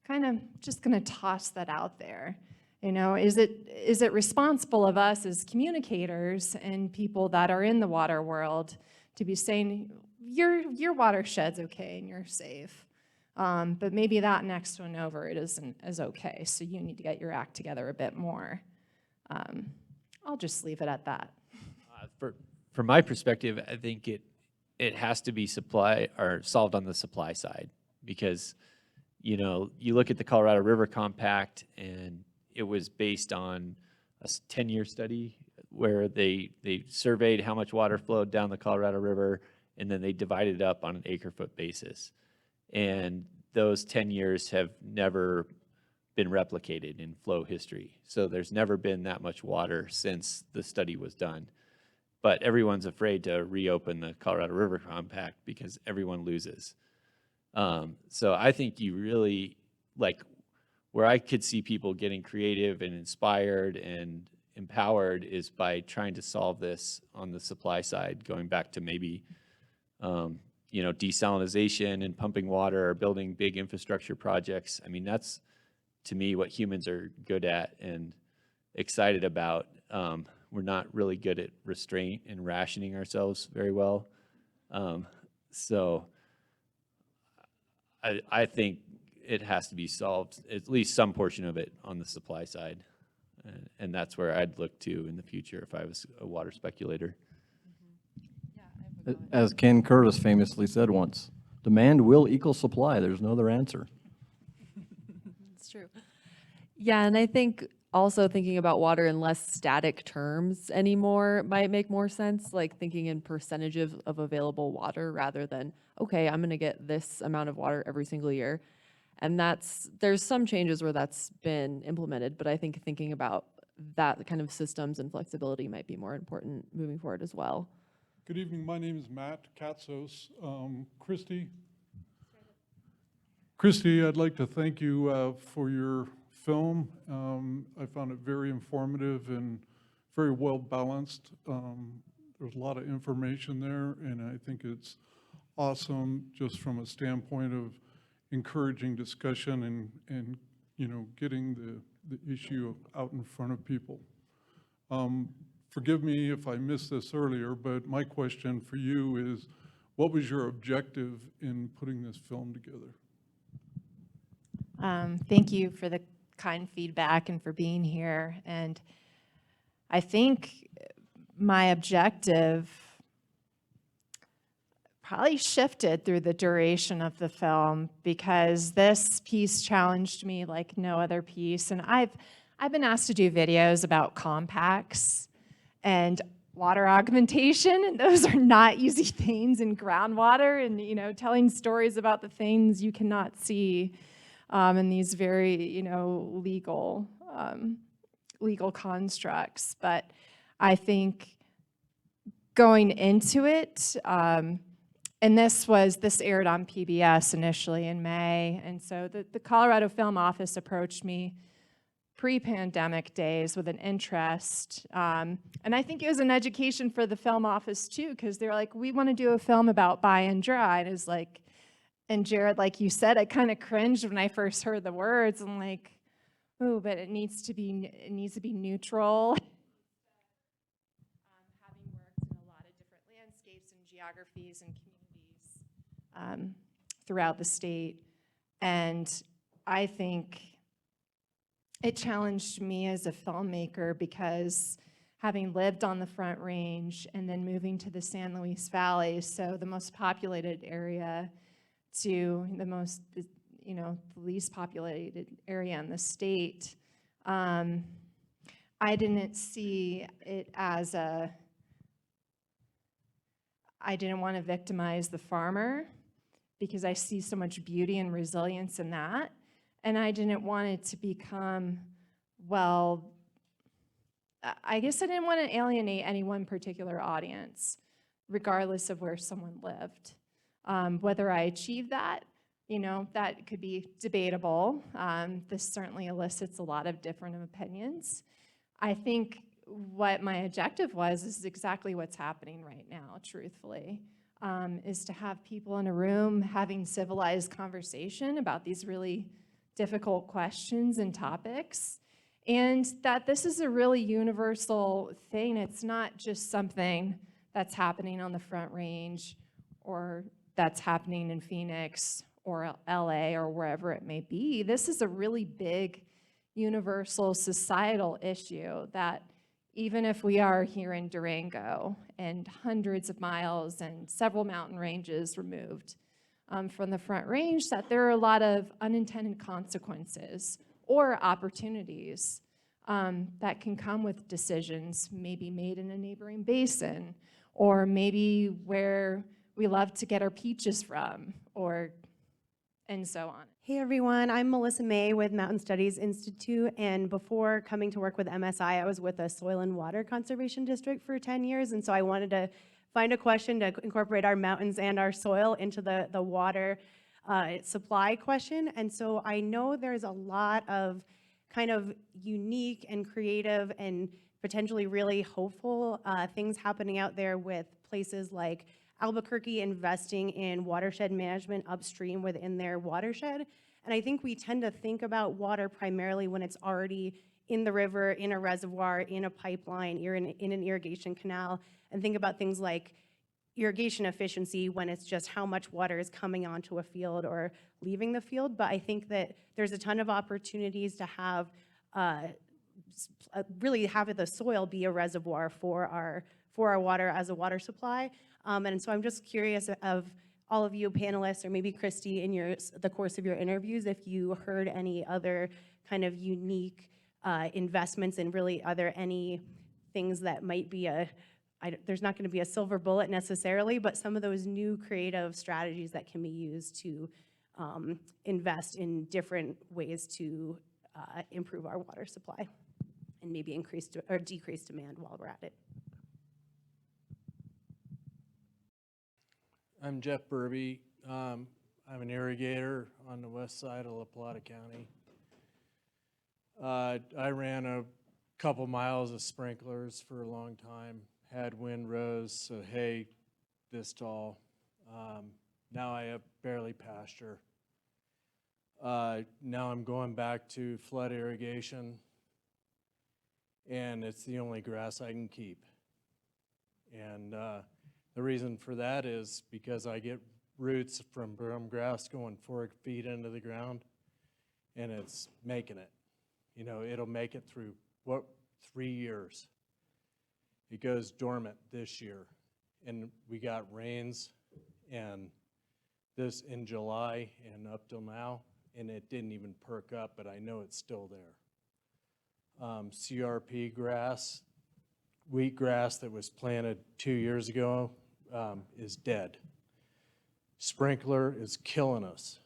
kind of just gonna toss that out there. You know, is it responsible of us as communicators and people that are in the water world to be saying, your watershed's okay and you're safe, but maybe that next one over it isn't as okay, so you need to get your act together a bit more. I'll just leave it at that. From my perspective, I think it has to be solved on the supply side because, you know, you look at the Colorado River Compact and it was based on 10-year study where they surveyed how much water flowed down the Colorado River, and then they divided it up on an acre-foot basis. And those 10 years have never been replicated in flow history. So there's never been that much water since the study was done. But everyone's afraid to reopen the Colorado River Compact because everyone loses. So I think you really, like, where I could see people getting creative and inspired and empowered is by trying to solve this on the supply side, going back to maybe, you know, desalinization and pumping water or building big infrastructure projects. I mean, that's, to me, what humans are good at and excited about. We're not really good at restraint and rationing ourselves very well. So I think it has to be solved, at least some portion of it, on the supply side. And that's where I'd look to in the future if I was a water speculator. As Ken Curtis famously said once, demand will equal supply. There's no other answer. It's true. Yeah, and I think also thinking about water in less static terms anymore might make more sense, like thinking in percentage of available water rather than, okay, I'm going to get this amount of water every single year. And there's some changes where that's been implemented, but I think thinking about that kind of systems and flexibility might be more important moving forward as well. Good evening. My name is Matt Katsos. Christi, I'd like to thank you for your film. I found it very informative and very well balanced. There's a lot of information there, and I think it's awesome just from a standpoint of encouraging discussion and you know, getting the issue out in front of people. Forgive me if I missed this earlier, but my question for you is, what was your objective in putting this film together? Thank you for the kind feedback and for being here. And I think my objective probably shifted through the duration of the film, because this piece challenged me like no other piece. And I've been asked to do videos about compacts and water augmentation, and those are not easy things in groundwater, and you know, telling stories about the things you cannot see in these very, you know, legal constructs. But I think going into it, and this aired on PBS initially in May, and so the Colorado Film Office approached me pre-pandemic days with an interest, and I think it was an education for the film office too, because they're like, we want to do a film about buy and dry. And it's like, and Jarrod, like you said, I kind of cringed when I first heard the words. I'm like, oh, but it needs to be neutral. Having worked in a lot of different landscapes and geographies and communities throughout the state, and I think it challenged me as a filmmaker, because having lived on the Front Range and then moving to the San Luis Valley, so the most populated area to the least populated area in the state, I didn't see it as I didn't want to victimize the farmer, because I see so much beauty and resilience in that. And I didn't want it to become, well, I guess I didn't want to alienate any one particular audience, regardless of where someone lived. Whether I achieved that, you know, that could be debatable. This certainly elicits a lot of different opinions. I think what my objective was is exactly what's happening right now, truthfully, is to have people in a room having civilized conversation about these really difficult questions and topics, and that this is a really universal thing. It's not just something that's happening on the Front Range or that's happening in Phoenix or LA or wherever it may be. This is a really big universal societal issue that even if we are here in Durango and hundreds of miles and several mountain ranges removed from the Front Range, that there are a lot of unintended consequences or opportunities that can come with decisions maybe made in a neighboring basin, or maybe where we love to get our peaches from, and so on. Hey everyone, I'm Melissa May with Mountain Studies Institute, and before coming to work with MSI, I was with the Soil and Water Conservation District for 10 years, and so I wanted to find a question to incorporate our mountains and our soil into the water supply question. And so I know there's a lot of kind of unique and creative and potentially really hopeful things happening out there with places like Albuquerque investing in watershed management upstream within their watershed. And I think we tend to think about water primarily when it's already in the river, in a reservoir, in a pipeline, in an irrigation canal, and think about things like irrigation efficiency when it's just how much water is coming onto a field or leaving the field. But I think that there's a ton of opportunities to have really have the soil be a reservoir for our water as a water supply. And so I'm just curious of all of you panelists, or maybe Christi in the course of your interviews, if you heard any other kind of unique investments, and really are there any things that might be there's not going to be a silver bullet necessarily, but some of those new creative strategies that can be used to invest in different ways to improve our water supply and maybe increase or decrease demand while we're at it. I'm Jeff Burby. I'm an irrigator on the west side of La Plata County. I ran a couple miles of sprinklers for a long time, had windrows, so hay this tall. Now I have barely pasture. Now I'm going back to flood irrigation, and it's the only grass I can keep. And the reason for that is because I get roots from grass going 4 feet into the ground, and it's making it. You know, it'll make it through, 3 years. It goes dormant this year. And we got rains and this in July and up till now, and it didn't even perk up, but I know it's still there. CRP grass, wheatgrass that was planted 2 years ago is dead. Sprinkler is killing us.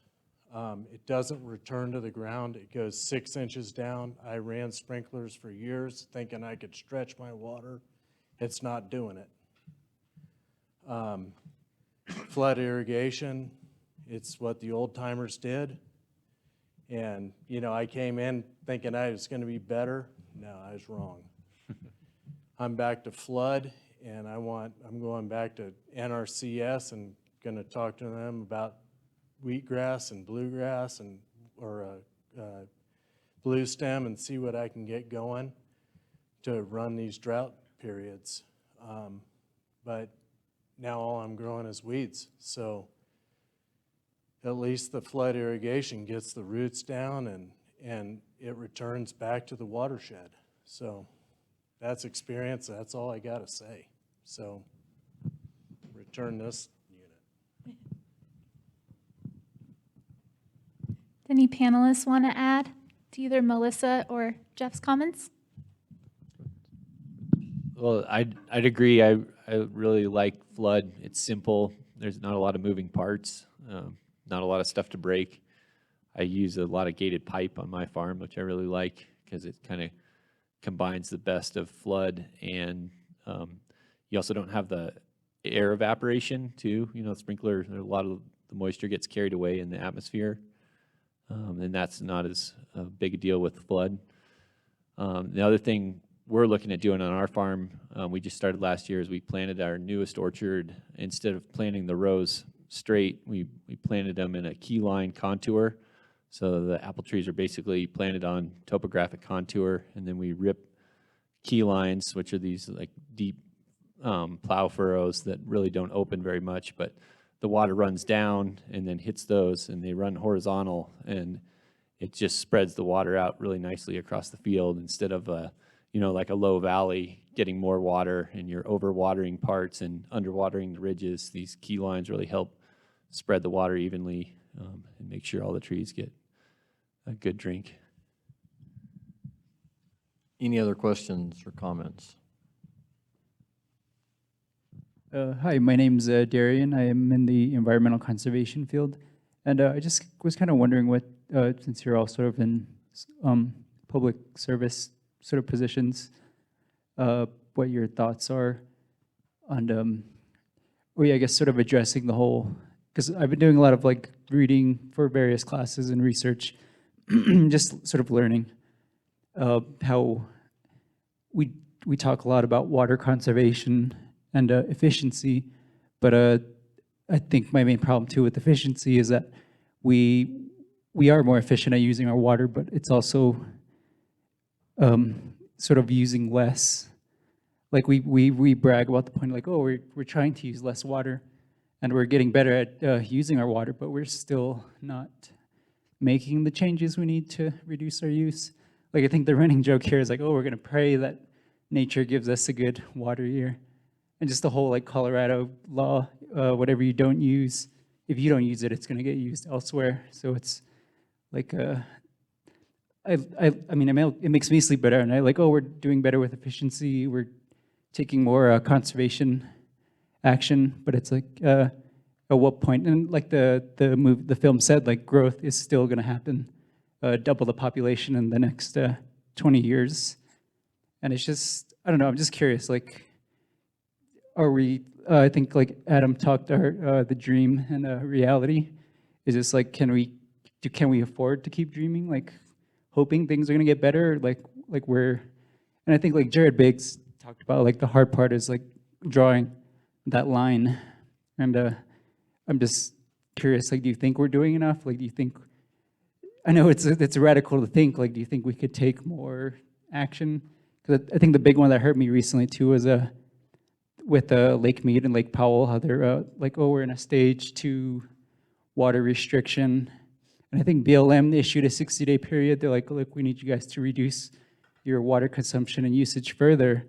It doesn't return to the ground. It goes 6 inches down. I ran sprinklers for years thinking I could stretch my water. It's not doing it. Flood irrigation, it's what the old timers did. And, you know, I came in thinking I was going to be better. No, I was wrong. I'm back to flood, and I'm going back to NRCS and going to talk to them about wheatgrass and bluegrass or blue stem, and see what I can get going to run these drought periods. But now all I'm growing is weeds. So at least the flood irrigation gets the roots down, and it returns back to the watershed. So that's experience. That's all I got to say. So return this unit. Any panelists want to add to either Melissa or Jeff's comments? Well, I'd agree. I really like flood. It's simple. There's not a lot of moving parts, not a lot of stuff to break. I use a lot of gated pipe on my farm, which I really like because it kind of combines the best of flood, and you also don't have the air evaporation too. You know, sprinkler, a lot of the moisture gets carried away in the atmosphere, and that's not as big a deal with flood. The other thing we're looking at doing on our farm, we just started last year, is we planted our newest orchard. Instead of planting the rows straight, we planted them in a key line contour. So the apple trees are basically planted on topographic contour, and then we rip key lines, which are these like deep plow furrows that really don't open very much, but the water runs down and then hits those, and they run horizontal, and it just spreads the water out really nicely across the field instead of you know, like a low valley getting more water and you're overwatering parts and underwatering the ridges. These key lines really help spread the water evenly and make sure all the trees get a good drink. Any other questions or comments? Hi, my name's Darian. I am in the environmental conservation field. And I just was kind of wondering what, since you're all sort of in public service sort of positions, what your thoughts are on, I guess sort of addressing the whole, because I've been doing a lot of like reading for various classes and research, just sort of learning how we talk a lot about water conservation and efficiency, but I think my main problem too with efficiency is that we are more efficient at using our water, but it's also sort of using less. Like we brag about the point like, oh, we're trying to use less water, and we're getting better at using our water, but we're still not making the changes we need to reduce our use. Like I think the running joke here is like, oh, we're gonna pray that nature gives us a good water year. And just the whole like Colorado law, whatever you don't use, if you don't use it, it's going to get used elsewhere. So it's like, I mean, it makes me sleep better, and I like, oh, we're doing better with efficiency, we're taking more conservation action, but it's like, at what point? And like the film said, like growth is still going to happen, double the population in the next 20 years, and it's just, I don't know. I'm just curious, like. Are we, I think like Adam talked, the dream and reality, is just like, can we afford to keep dreaming, like hoping things are gonna get better, like we're, and I think like Jarrod Biggs talked about like the hard part is like drawing that line, and I'm just curious, like do you think we're doing enough? Like do you think, I know it's radical to think, like do you think we could take more action? Because I think the big one that hurt me recently too was with Lake Mead and Lake Powell, how they're like, oh, we're in a stage 2 water restriction. And I think BLM issued a 60-day period. They're like, look, we need you guys to reduce your water consumption and usage further.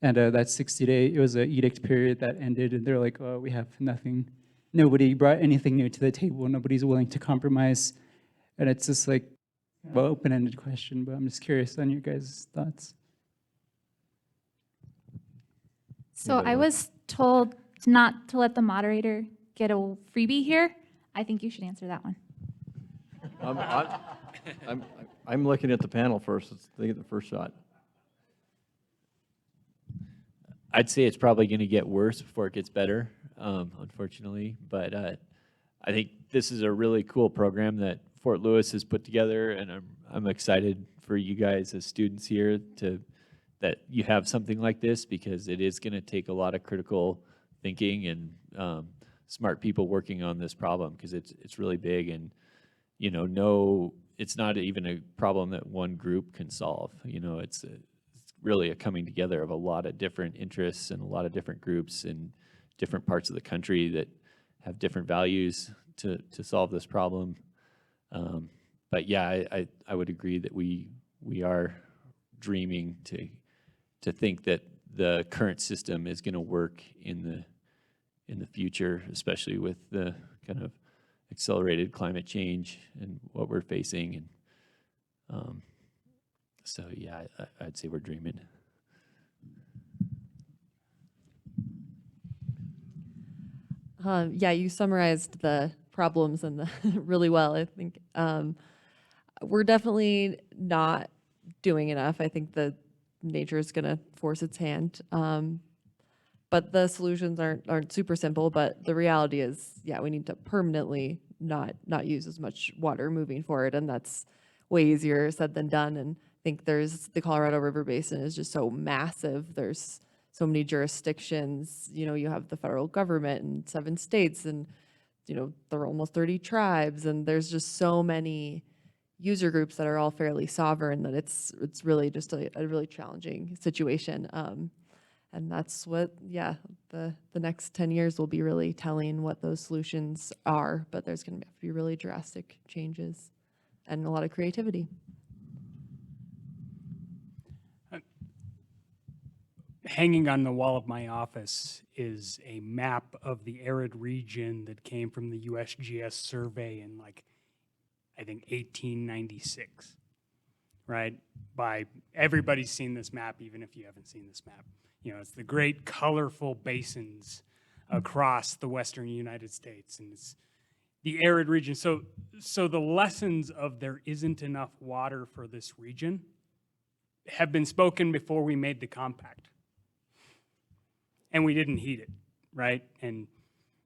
And that 60-day, it was an edict period that ended, and they're like, oh, we have nothing. Nobody brought anything new to the table. Nobody's willing to compromise. And it's just like, well, open-ended question, but I'm just curious on your guys' thoughts. So I was told not to let the moderator get a freebie here. I think you should answer that one. I'm looking at the panel first. They get the first shot. I'd say it's probably going to get worse before it gets better, unfortunately. But I think this is a really cool program that Fort Lewis has put together, and I'm excited for you guys as students here that you have something like this, because it is going to take a lot of critical thinking and smart people working on this problem, because it's really big, and it's not even a problem that one group can solve. It's really a coming together of a lot of different interests and a lot of different groups in different parts of the country that have different values to solve this problem. But yeah, I would agree that we are dreaming to think that the current system is going to work in the future, especially with the kind of accelerated climate change and what we're facing. And so yeah, I'd say we're dreaming. Yeah, you summarized the problems and really well. I think we're definitely not doing enough. I think the nature is going to force its hand. But the solutions aren't super simple, but the reality is, yeah, we need to permanently not use as much water moving forward, and that's way easier said than done. And I think the Colorado River Basin is just so massive. There's so many jurisdictions. You have the federal government and 7 states, and there are almost 30 tribes, and there's just so many user groups that are all fairly sovereign that it's really just a really challenging situation. And that's what, yeah, the next 10 years will be really telling what those solutions are, but there's going to have to be really drastic changes and a lot of creativity. Hanging on the wall of my office is a map of the arid region that came from the USGS survey in I think 1896, right? By everybody's seen this map, even if you haven't seen this map. You know, it's the great colorful basins across the western United States, and it's the arid region. So the lessons of there isn't enough water for this region have been spoken before we made the compact. And we didn't heed it, right? And,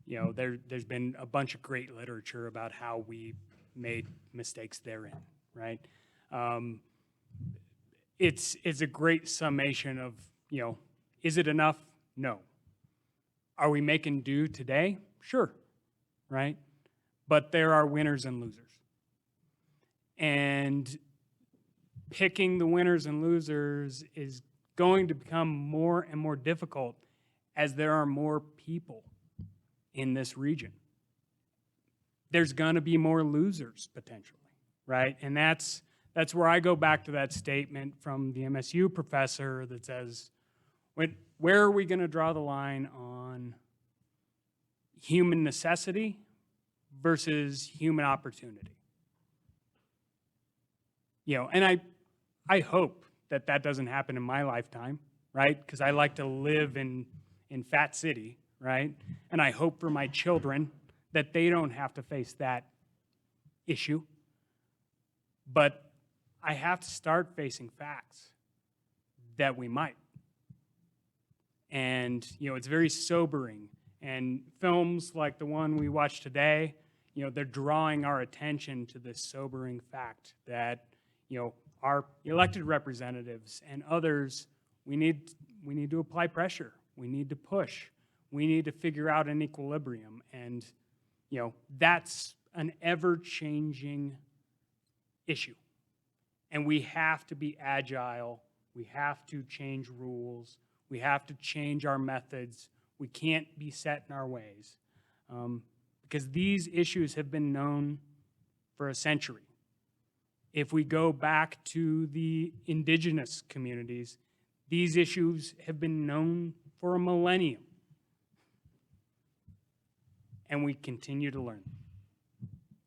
you know, there's been a bunch of great literature about how we made mistakes therein, right? It's a great summation of, you know, is it enough? No. Are we making do today? Sure, right? But there are winners and losers. And picking the winners and losers is going to become more and more difficult as there are more people in this region. There's going to be more losers potentially, right? And that's where I go back to that statement from the MSU professor that says, where are we going to draw the line on human necessity versus human opportunity? You know, and I hope that that doesn't happen in my lifetime, right? Because I like to live in Fat City, right? And I hope for my children that they don't have to face that issue. But I have to start facing facts that we might. And, you know, it's very sobering. And films like the one we watched today, you know, they're drawing our attention to this sobering fact that, you know, our elected representatives and others, we need to apply pressure. We need to push. We need to figure out an equilibrium. And, you know, that's an ever-changing issue. And we have to be agile. We have to change rules. We have to change our methods. We can't be set in our ways. Because these issues have been known for a century. If we go back to the indigenous communities, these issues have been known for a millennium. And we continue to learn.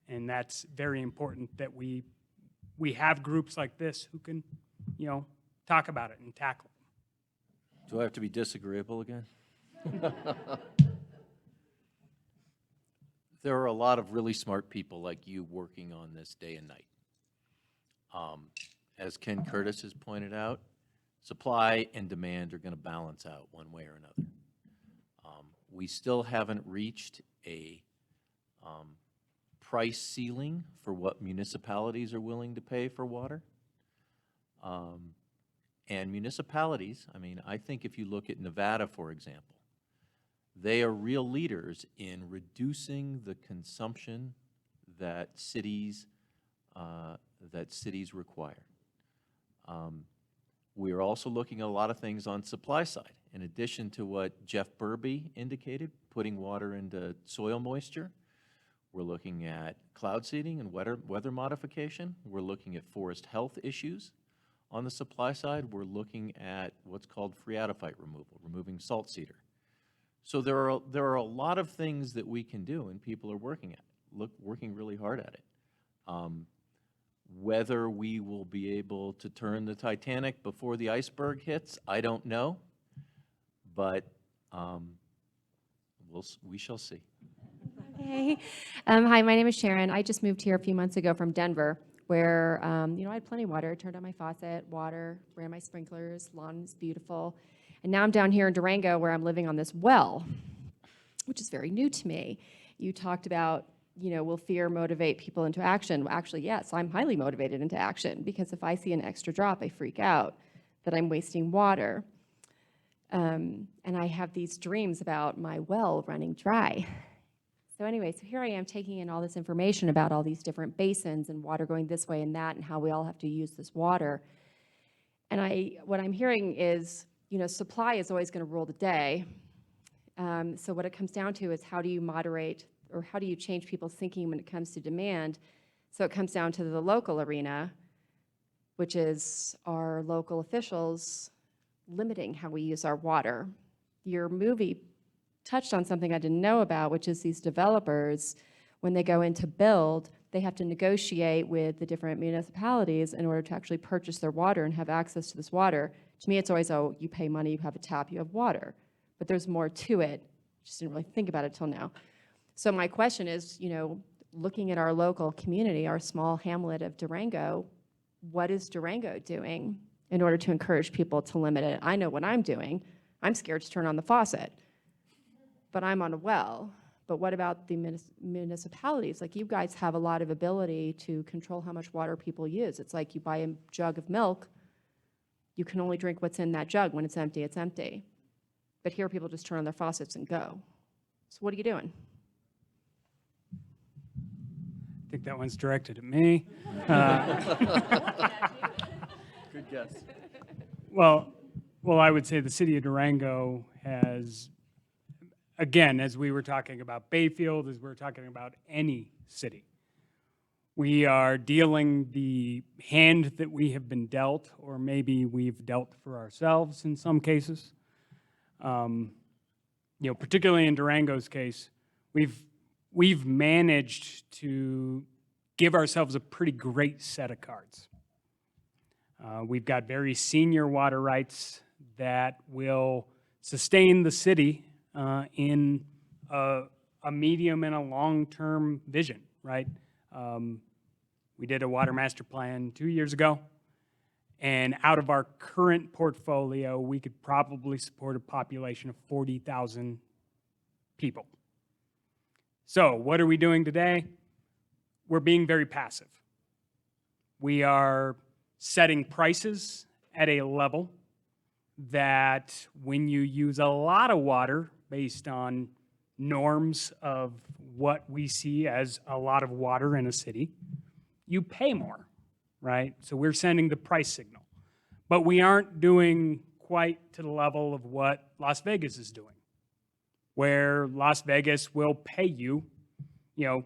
And that's very important that we have groups like this who can, you know, talk about it and tackle it. Do I have to be disagreeable again? There are a lot of really smart people like you working on this day and night. As Ken Curtis has pointed out, supply and demand are going to balance out one way or another. We still haven't reached a price ceiling for what municipalities are willing to pay for water. And municipalities, I mean, I think if you look at Nevada, for example, they are real leaders in reducing the consumption that cities require. We are also looking at a lot of things on supply side. In addition to what Jeff Burby indicated, putting water into soil moisture, we're looking at cloud seeding and weather modification. We're looking at forest health issues. On the supply side, we're looking at what's called phreatophyte removal, removing salt cedar. So there are a lot of things that we can do, and people are working really hard at it. Whether we will be able to turn the Titanic before the iceberg hits, I don't know, but we shall see. Hey, hi, my name is Sharon. I just moved here a few months ago from Denver, where you know, I had plenty of water. I turned on my faucet, water, ran my sprinklers, lawn is beautiful. And now I'm down here in Durango where I'm living on this well, which is very new to me. You talked about, you know, will fear motivate people into action? Well, actually, yes, I'm highly motivated into action because if I see an extra drop, I freak out that I'm wasting water. And I have these dreams about my well running dry. So anyway, so here I am taking in all this information about all these different basins and water going this way and that and how we all have to use this water. And what I'm hearing is, you know, supply is always going to rule the day. So what it comes down to is how do you moderate or how do you change people's thinking when it comes to demand? So it comes down to the local arena, which is our local officials limiting how we use our water. Your movie touched on something I didn't know about, which is these developers, when they go in to build, they have to negotiate with the different municipalities in order to actually purchase their water and have access to this water. To me, it's always, oh, you pay money, you have a tap, you have water. But there's more to it. Just didn't really think about it till now. So my question is, looking at our local community, our small hamlet of Durango, what is Durango doing in order to encourage people to limit it? I know what I'm doing. I'm scared to turn on the faucet, but I'm on a well. But what about the municipalities? Like, you guys have a lot of ability to control how much water people use. It's like you buy a jug of milk, you can only drink what's in that jug. When it's empty, it's empty. But here people just turn on their faucets and go. So what are you doing? I think that one's directed at me. Good guess. Well, I would say the city of Durango has, again, as we were talking about Bayfield, as we were talking about any city, we are dealing the hand that we have been dealt, or maybe we've dealt for ourselves in some cases. Particularly in Durango's case, we've managed to give ourselves a pretty great set of cards. We've got very senior water rights that will sustain the city in a medium and a long-term vision, right? We did a water master plan 2 years ago, and out of our current portfolio, we could probably support a population of 40,000 people. So what are we doing today? We're being very passive. We are setting prices at a level that when you use a lot of water based on norms of what we see as a lot of water in a city, you pay more, right? So we're sending the price signal. But we aren't doing quite to the level of what Las Vegas is doing, where Las Vegas will pay you, $2,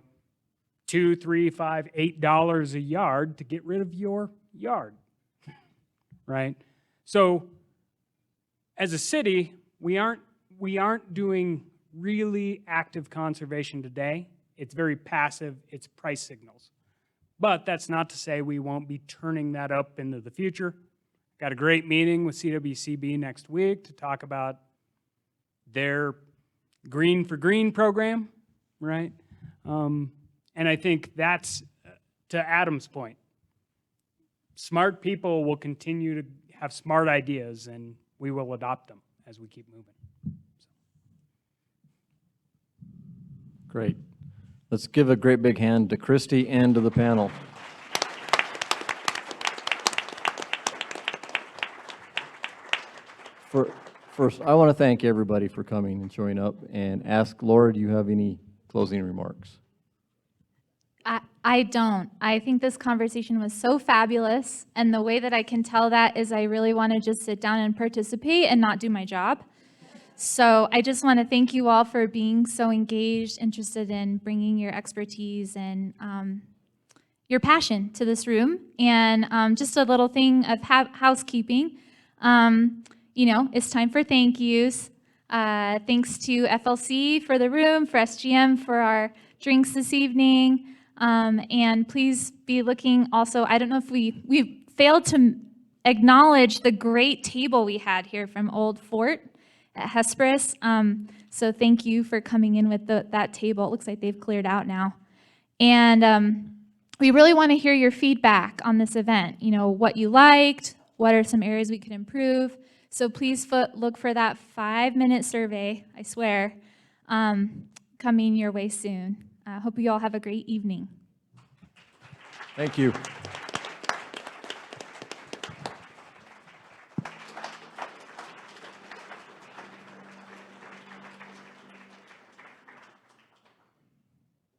$3, $5, $8 a yard to get rid of your yard, right? So as a city, we aren't doing really active conservation today. It's very passive, it's price signals. But that's not to say we won't be turning that up into the future. Got a great meeting with SWCD next week to talk about their Green for Green program, right? And I think that's, to Adam's point, smart people will continue to have smart ideas, and we will adopt them as we keep moving. Great. Let's give a great big hand to Christi and to the panel. First, I want to thank everybody for coming and showing up, and ask Laura, do you have any closing remarks? I don't. I think this conversation was so fabulous, and the way that I can tell that is I really want to just sit down and participate and not do my job. So I just want to thank you all for being so engaged, interested in bringing your expertise and your passion to this room. And just a little thing of housekeeping. It's time for thank yous. Thanks to FLC for the room, for SGM for our drinks this evening. And please be looking also, I don't know if we failed to acknowledge the great table we had here from Old Fort at Hesperus. So thank you for coming in with that table. It looks like they've cleared out now. And we really want to hear your feedback on this event. What you liked, what are some areas we could improve. So please look for that 5-minute survey, I swear, coming your way soon. I hope you all have a great evening. Thank you.